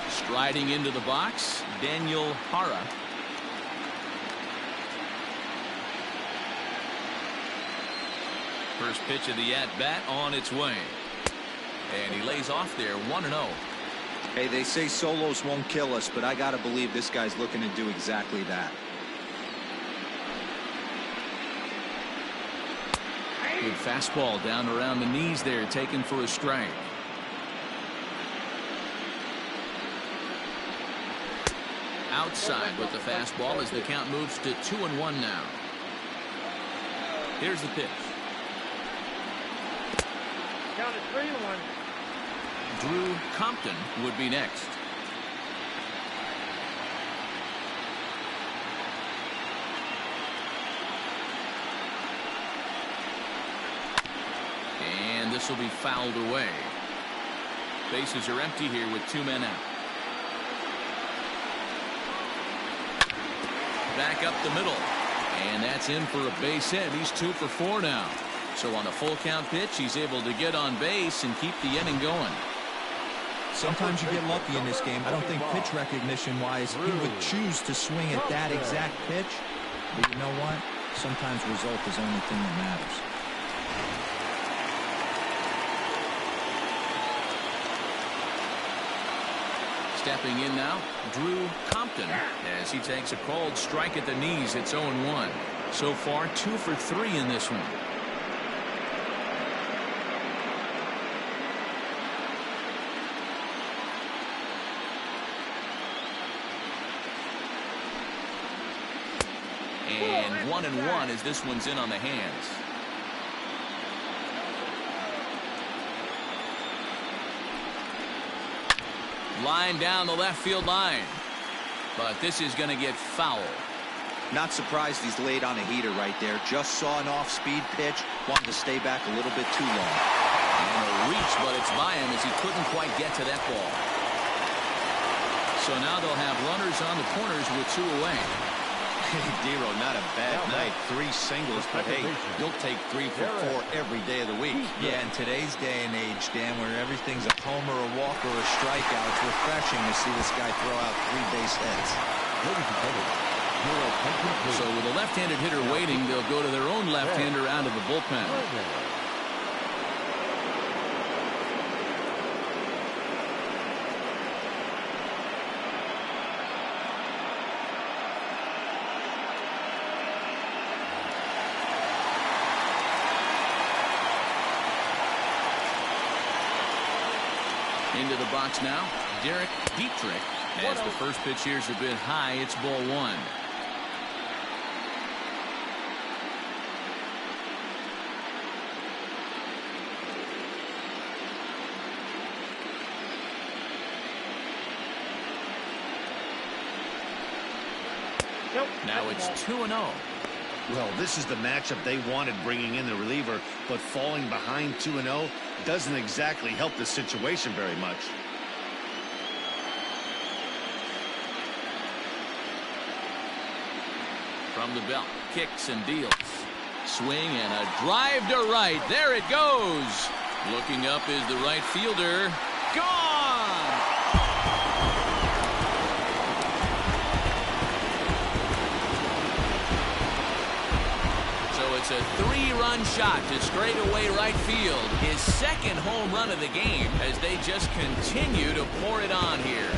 Striding into the box, Daniel Hara. First pitch of the at-bat on its way. And he lays off there, 1-0. Hey, they say solos won't kill us, but I got to believe this guy's looking to do exactly that. Good fastball down around the knees there, taken for a strike. Outside with the fastball as the count moves to 2-1 now. Here's the pitch. Count is 3-1. Drew Compton would be next. And this will be fouled away. Bases are empty here with 2 men out. Back up the middle. And that's in for a base hit. He's 2 for 4 now. So on a full count pitch, he's able to get on base and keep the inning going. Sometimes you get lucky in this game. I don't think pitch recognition wise he would choose to swing at that exact pitch. But you know what? Sometimes result is the only thing that matters. Stepping in now, Drew Compton, as he takes a cold strike at the knees. It's 0-1. So far, 2 for 3 in this one. And 1-1 as this one's in on the hands. Line down the left field line. But this is going to get foul. Not surprised he's laid on a heater right there. Just saw an off-speed pitch. Wanted to stay back a little bit too long. And a reach, but it's by him as he couldn't quite get to that ball. So now they'll have runners on the corners with 2 away. Hey, Dero, not a bad night. 3 singles, but hey, you'll take 3 for 4 every day of the week. Yeah, in today's day and age, Dan, where everything's a homer, a walk, or a strikeout, it's refreshing to see this guy throw out 3 base hits. So with a left-handed hitter waiting, they'll go to their own left-hander out of the bullpen. Into the box now, Derek Dietrich. As the first pitch here's a bit high, it's ball 1. Now it's 2-0. Well, this is the matchup they wanted, bringing in the reliever, but falling behind 2-0 doesn't exactly help the situation very much. From the belt, kicks and deals. Swing and a drive to right. There it goes. Looking up is the right fielder. Gone! So it's a 3-run shot to straightaway right field. His second home run of the game as they just continue to pour it on here.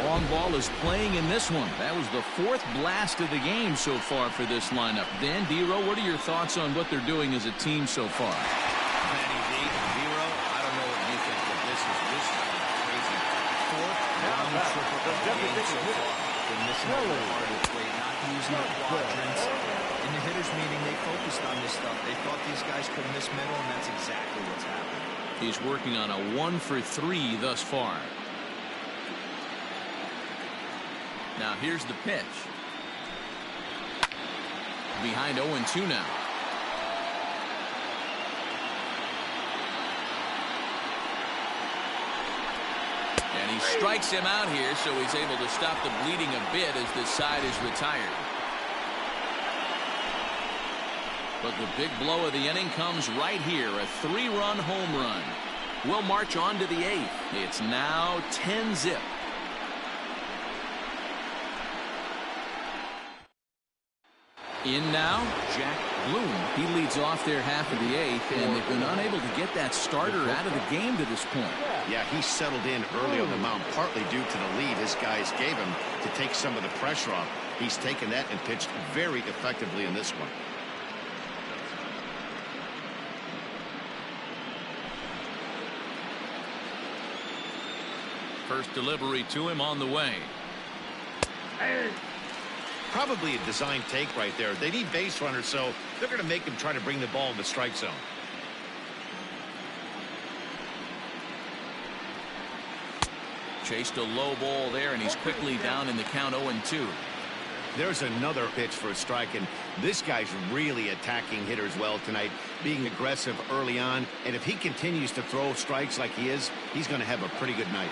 Long ball is playing in this one. That was the 4th blast of the game so far for this lineup. Dan, Dero, what are your thoughts on what they're doing as a team so far? Manny D, Dero, I don't know what you think, but this is crazy. 4th round triple game so far. They're missing the part of the plate, not using the quadrants. In the hitters meeting, they focused on this stuff. They thought these guys could miss middle, and that's exactly what's happening. He's working on a 1 for 3 thus far. Now here's the pitch. Behind 0-2 now. And he strikes him out here, so he's able to stop the bleeding a bit as this side is retired. But the big blow of the inning comes right here, a 3-run home run. We'll march on to the 8th. It's now 10-zip. In now, Jack Bloom. He leads off their half of the 8th, and they've been unable to get that starter out of the game to this point. Yeah, he settled in early on the mound, partly due to the lead his guys gave him to take some of the pressure off. He's taken that and pitched very effectively in this one. First delivery to him on the way. Probably a design take right there. They need base runners, so they're going to make him try to bring the ball in the strike zone. Chased a low ball there, and he's quickly down in the count 0-2. There's another pitch for a strike, and this guy's really attacking hitters well tonight, being aggressive early on, and if he continues to throw strikes like he is, he's going to have a pretty good night.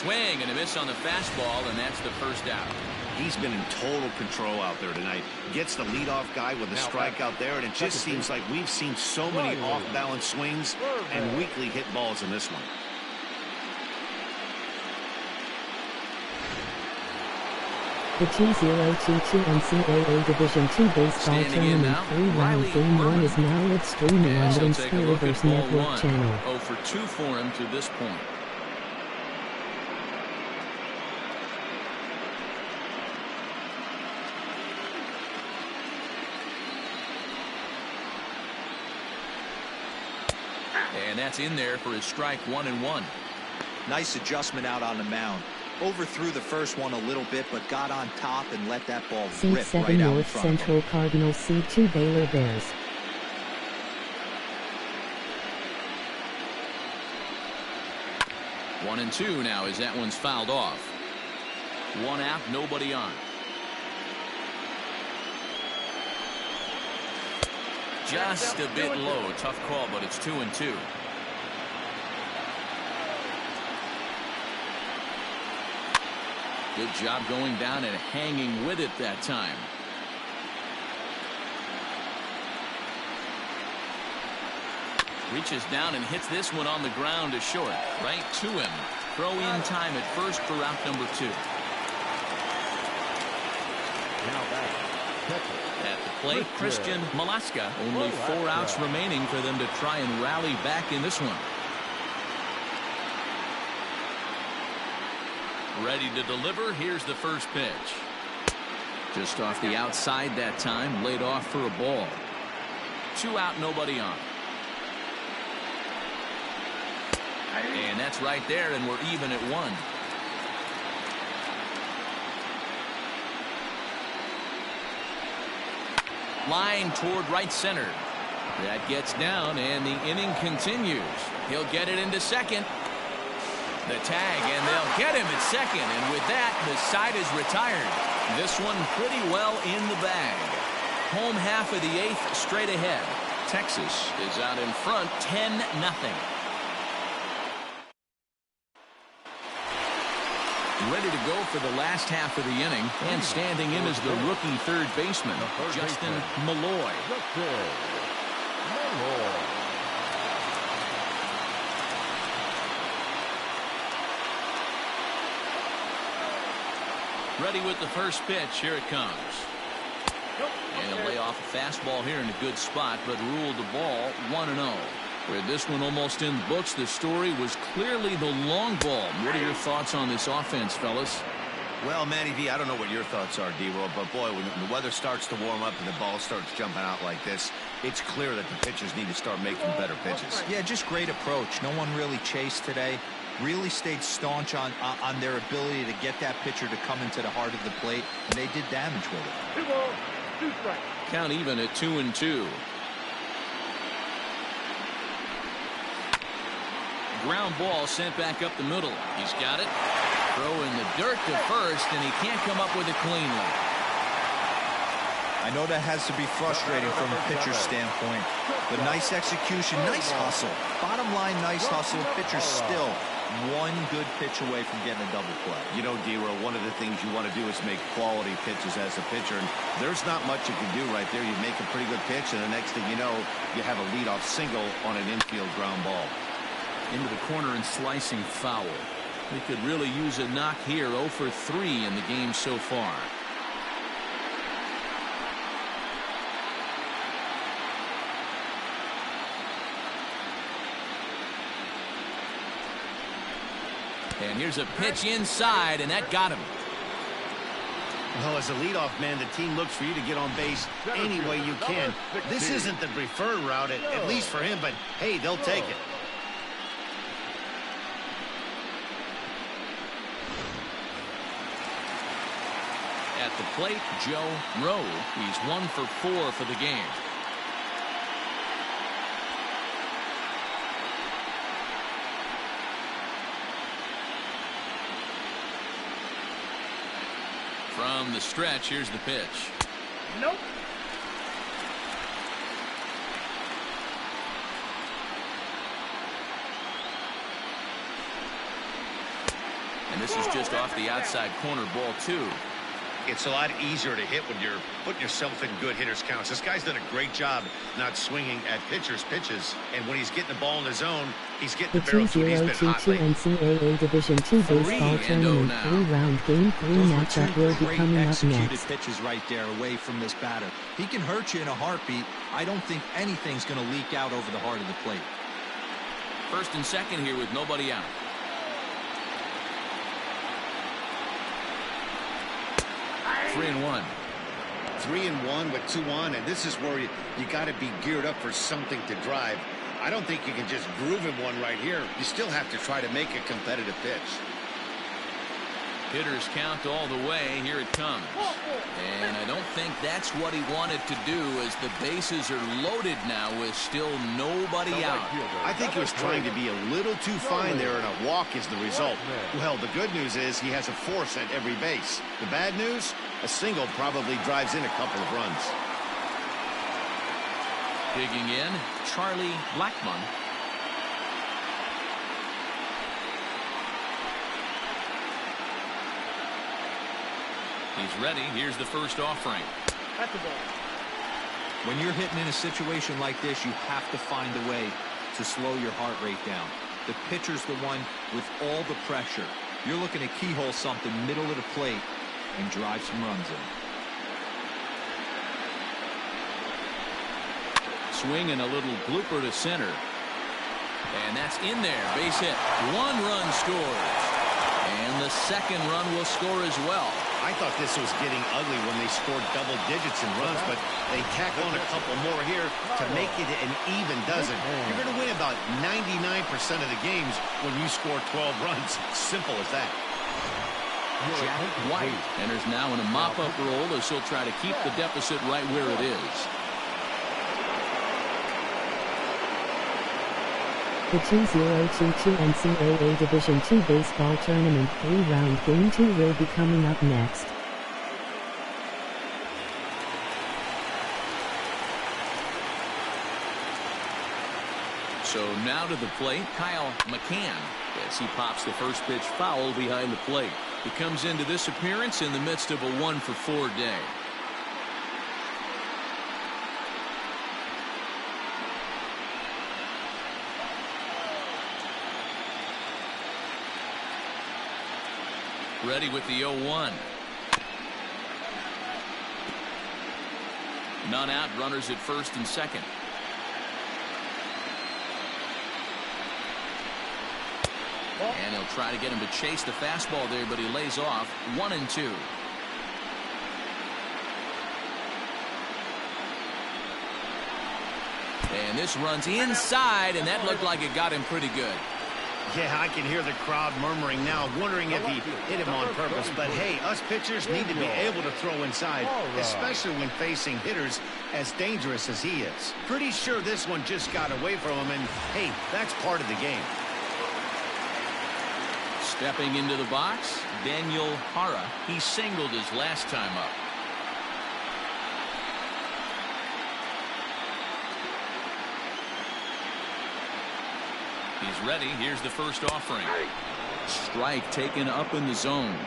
Swing and a miss on the fastball, and that's the first out. He's been in total control out there tonight. Gets the leadoff guy with a strike out there, and it just seems like we've seen so many off-balance swings and weakly hit balls in this one. The 2022 NCAA Division II Baseball Tournament 3-round Game 1 is now live streaming on the Ncaa Network channel. 0 for 2 for him to this point. And that's in there for his strike 1-1. Nice adjustment out on the mound. Overthrew the first one a little bit, but got on top and let that ball rip C7 right out in North front of him. Central Cardinals C2 Baylor Bears. One and two now as that one's fouled off. One out, nobody on. Just a bit low. Tough call, but it's 2-2. Good job going down and hanging with it that time. Reaches down and hits this one on the ground to short. Right to him. Throw in time at first for out number 2. Now back. At the plate, Christian Malaska. Only 4 outs remaining for them to try and rally back in this one. Ready to deliver. Here's the first pitch. Just off the outside that time. Laid off for a ball. 2 out, nobody on. And that's right there, and we're even at 1. Line toward right center. That gets down, and the inning continues. He'll get it into second. The tag, and they'll get him at second, and with that, the side is retired. This one pretty well in the bag. Home half of the 8th straight ahead. Texas is out in front 10-0. Ready to go for the last half of the inning, and standing in is the rookie third baseman, Justin Malloy. Ready with the first pitch. Here it comes. And he'll lay off a fastball here in a good spot, but ruled the ball 1-0. With this one almost in the books, the story was clearly the long ball. What are your thoughts on this offense, fellas? Well, Manny V, I don't know what your thoughts are, D-Roll, but boy, when the weather starts to warm up and the ball starts jumping out like this, it's clear that the pitchers need to start making better pitches. Yeah, just great approach. No one really chased today. Really stayed staunch on their ability to get that pitcher to come into the heart of the plate, and they did damage with it. 2 balls, 2 strikes. Count even at 2-2. Ground ball sent back up the middle. He's got it. Throw in the dirt to first, and he can't come up with it cleanly. I know that has to be frustrating from a pitcher's standpoint, but nice execution, nice hustle. Bottom line, nice hustle. Pitcher's still one good pitch away from getting a double play. You know, D-Roll, one of the things you want to do is make quality pitches as a pitcher, and there's not much you can do right there. You make a pretty good pitch, and the next thing you know, you have a leadoff single on an infield ground ball. Into the corner and slicing foul. We could really use a knock here. 0 for 3 in the game so far. And here's a pitch inside, and that got him. Well, as a leadoff man, the team looks for you to get on base any way you can. This isn't the preferred route, at least for him, but hey, they'll take it. At the plate, Joe Rowe. He's 1 for 4 for the game. From the stretch, here's the pitch. Nope. And this is just off the outside corner, ball 2. It's a lot easier to hit when you're putting yourself in good hitters counts. This guy's done a great job not swinging at pitchers' pitches. And when he's getting the ball in the zone, he's getting the barrel to it. He's been hot lately. Ncaa Division II Baseball Tournament 3-round Game 3 matchup will be coming up next. Pitches right there away from this batter. He can hurt you in a heartbeat. I don't think anything's going to leak out over the heart of the plate. First and second here with nobody out. Three and one. 3-1 with 2 on, and this is where you got to be geared up for something to drive. I don't think you can just groove him one right here. You still have to try to make a competitive pitch. Hitters count all the way. Here it comes. And I don't think that's what he wanted to do, as the bases are loaded now with still nobody out. I think he was trying to be a little too fine there, and a walk is the result. Well, the good news is he has a force at every base. The bad news, a single probably drives in a couple of runs. Digging in, Charlie Blackmon. He's ready. Here's the first offering. That's the ball. When you're hitting in a situation like this, you have to find a way to slow your heart rate down. The pitcher's the one with all the pressure. You're looking to keyhole something middle of the plate and drive some runs in. Swing and a little blooper to center. And that's in there. Base hit. 1 run scores. And the second run will score as well. I thought this was getting ugly when they scored double digits in runs, but they tack on a couple more here to make it an even dozen. You're going to win about 99% of the games when you score 12 runs. Simple as that. Jack White enters now in a mop-up role as he'll try to keep the deficit right where it is. The 2022 Ncaa Division II Baseball Tournament 3-round Game 2 will be coming up next. So now to the plate, Kyle McCann, as he pops the first pitch foul behind the plate. He comes into this appearance in the midst of a 1-for-4 day. Ready with the 0-1. None out, runners at first and second. And he'll try to get him to chase the fastball there, but he lays off. 1-2. And this runs inside, and that looked like it got him pretty good. Yeah, I can hear the crowd murmuring now, wondering if he hit him on purpose. But hey, us pitchers need to be able to throw inside, especially when facing hitters as dangerous as he is. Pretty sure this one just got away from him, and hey, that's part of the game. Stepping into the box, Daniel Hara. He singled his last time up. He's ready. Here's the first offering. Strike taken up in the zone.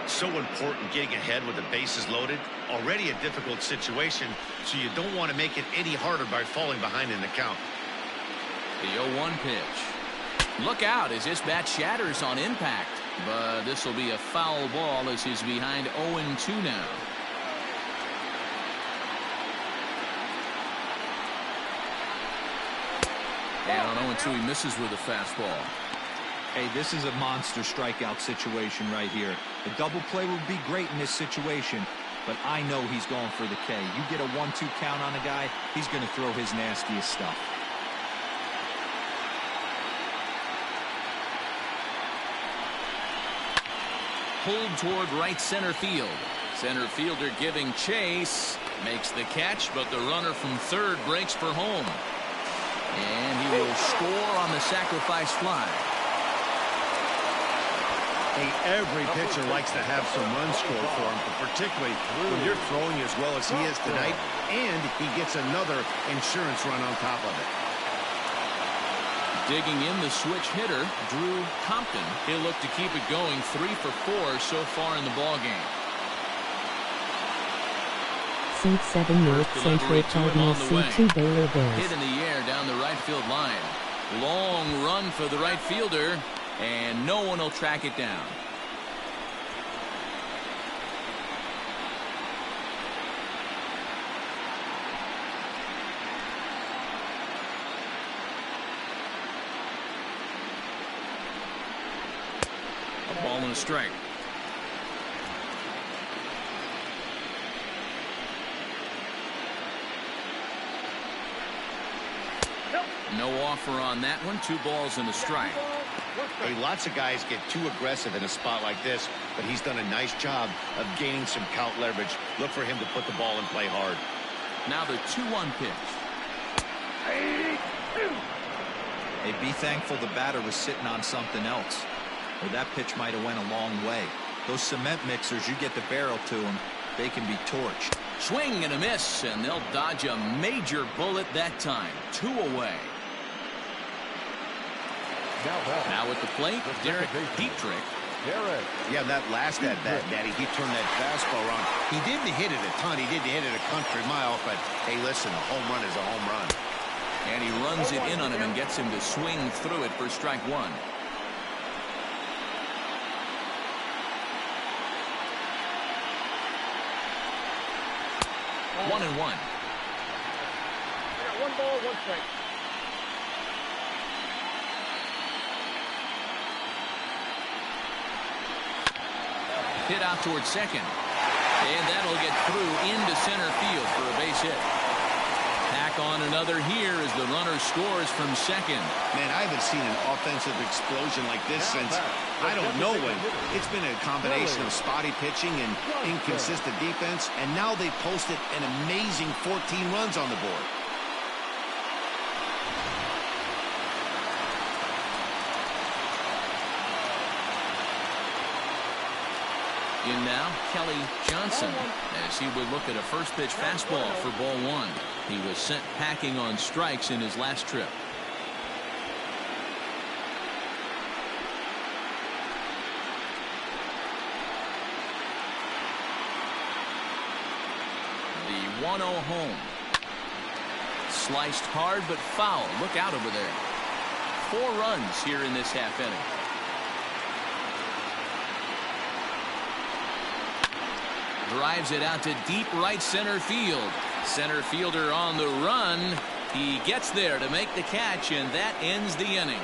So important getting ahead with the bases loaded. Already a difficult situation, so you don't want to make it any harder by falling behind in the count. The 0-1 pitch. Look out as this bat shatters on impact. But this will be a foul ball as he's behind 0-2 now. And on 0-2 he misses with a fastball. Hey, this is a monster strikeout situation right here. A double play would be great in this situation, but I know he's going for the K. You get a 1-2 count on a guy, he's going to throw his nastiest stuff. Pulled toward right center field. Center fielder giving chase. Makes the catch, but the runner from third breaks for home. And he will score on the sacrifice fly. Hey, every pitcher likes to have some runs scored for him, but particularly when you're throwing as well as he is tonight, and he gets another insurance run on top of it. Digging in the switch hitter, Drew Compton. He'll look to keep it going 3 for 4 so far in the ballgame. Seat 7 North Central Cardinals, Seat 2 Baylor Bears. Hit in the air down the right field line. Long run for the right fielder, and no one will track it down. A ball and a strike. No offer on that one. 2 balls and a strike. Hey, lots of guys get too aggressive in a spot like this, but he's done a nice job of gaining some count leverage. Look for him to put the ball and play hard. Now the 2-1 pitch. Hey, be thankful the batter was sitting on something else, or that pitch might have went a long way. Those cement mixers, you get the barrel to them, they can be torched. Swing and a miss, and they'll dodge a major bullet that time. 2 away. Now at the plate, Derek Dietrich. Yeah, that last at-bat, Daddy, he turned that fastball around. He didn't hit it a ton. He didn't hit it a country mile, but hey, listen, a home run is a home run. And he runs it in on him and gets him to swing through it for strike 1. 1-1. I got 1 ball, 1 strike. Hit out towards second. And that'll get through into center field for a base hit. Tack on another here as the runner scores from second. Man, I haven't seen an offensive explosion like this since I don't know when. It's been a combination of spotty pitching and inconsistent defense, and now they posted an amazing 14 runs on the board. In now, Kelly Johnson, as he would look at a first pitch fastball for ball 1. He was sent packing on strikes in his last trip. The 1-0 home. Sliced hard but foul. Look out over there. 4 runs here in this half inning. Drives it out to deep right center field. Center fielder on the run. He gets there to make the catch, and that ends the inning.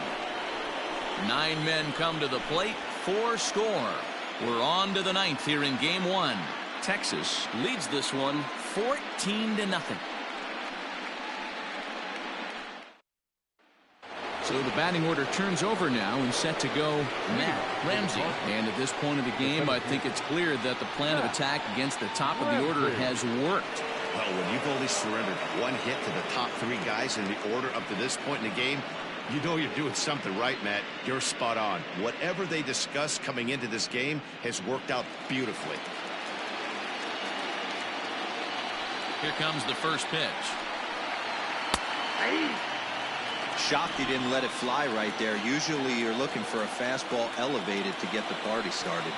9 men come to the plate, 4 score. We're on to the 9th here in game 1. Texas leads this one 14-0. So the batting order turns over now and set to go Matt Ramsey. And at this point of the game, I think it's clear that the plan of attack against the top of the order has worked. Well, when you've only surrendered 1 hit to the top 3 guys in the order up to this point in the game, you know you're doing something right, Matt. You're spot on. Whatever they discussed coming into this game has worked out beautifully. Here comes the first pitch. Shocked he didn't let it fly right there. Usually you're looking for a fastball elevated to get the party started.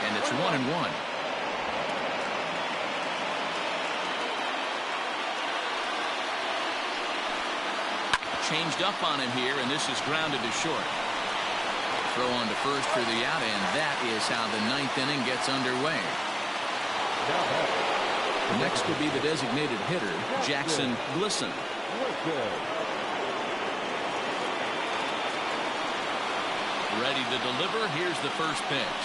And it's 1-1. Changed up on him here, and this is grounded to short. Throw on to first for the out, and that is how the 9th inning gets underway. Next will be the designated hitter, Jackson Glisson. Ready to deliver. Here's the first pitch.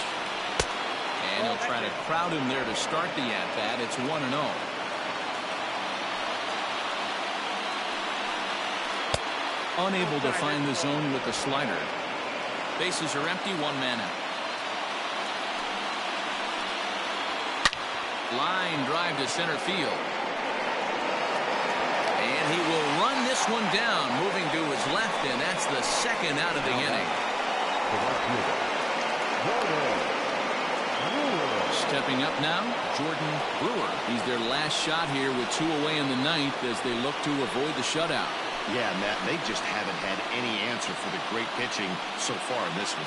And he'll try to crowd him there to start the at-bat. It's 1-0. Unable to find the zone with the slider. Bases are empty, 1 man out. Line drive to center field. And he will run this one down, moving to his left, and that's the 2nd out of the inning. Stepping up now, Jordan Brewer. He's their last shot here with 2 away in the 9th as they look to avoid the shutout. Yeah, Matt, they just haven't had any answer for the great pitching so far in this one.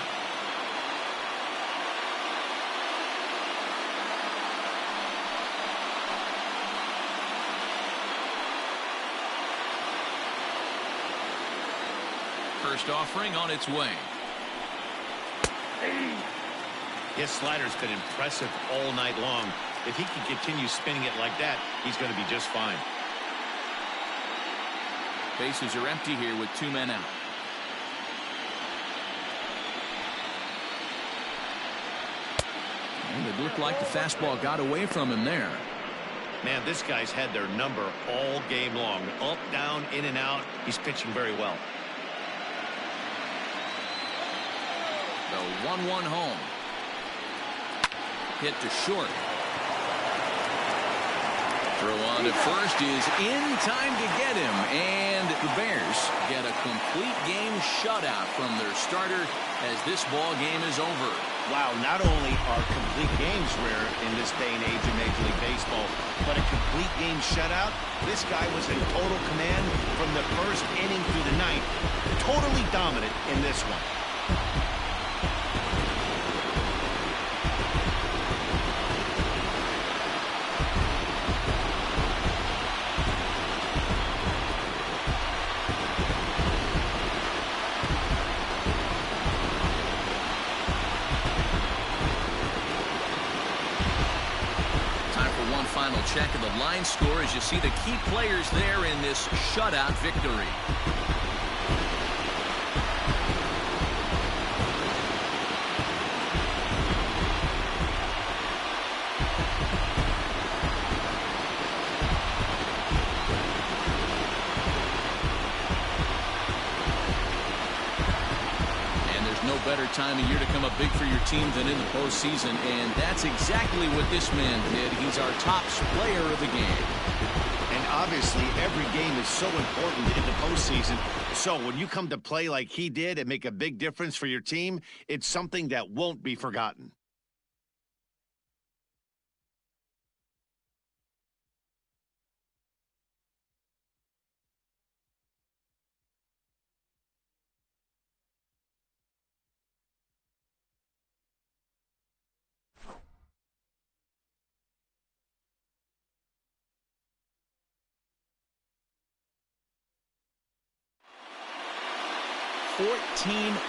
First offering on its way. His slider's been impressive all night long. If he can continue spinning it like that, he's going to be just fine. Bases are empty here with 2 men out. And it looked like the fastball got away from him there. Man, this guy's had their number all game long. Up, down, in and out. He's pitching very well. The 1-1 home. Hit to short. Throw on to first is in time to get him, and the Bears get a complete game shutout from their starter as this ball game is over. Wow, not only are complete games rare in this day and age of Major League Baseball, but a complete game shutout. This guy was in total command from the first inning through the ninth. Totally dominant in this one. Final check of the line score as you see the key players there in this shutout victory. No better time of year to come up big for your team than in the postseason, and that's exactly what this man did. He's our top player of the game. And obviously, every game is so important in the postseason. So when you come to play like he did and make a big difference for your team, it's something that won't be forgotten.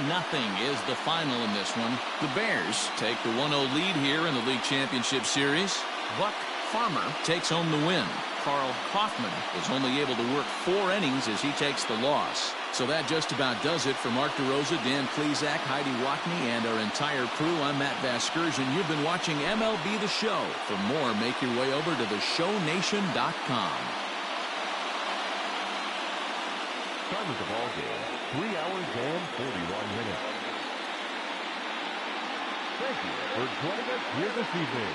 Nothing is the final in this one. The Bears take the 1-0 lead here in the league championship series. Buck Farmer takes home the win. Carl Kaufman was only able to work 4 innings as he takes the loss. So that just about does it for Mark DeRosa, Dan Plesac, Heidi Watney, and our entire crew. I'm Matt Vasgersian. You've been watching MLB The Show. For more, make your way over to theshownation.com. Time of the ball game, 3 hours and 41 minutes. Thank you for joining us here this evening.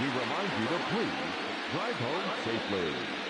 We remind you to please drive home safely.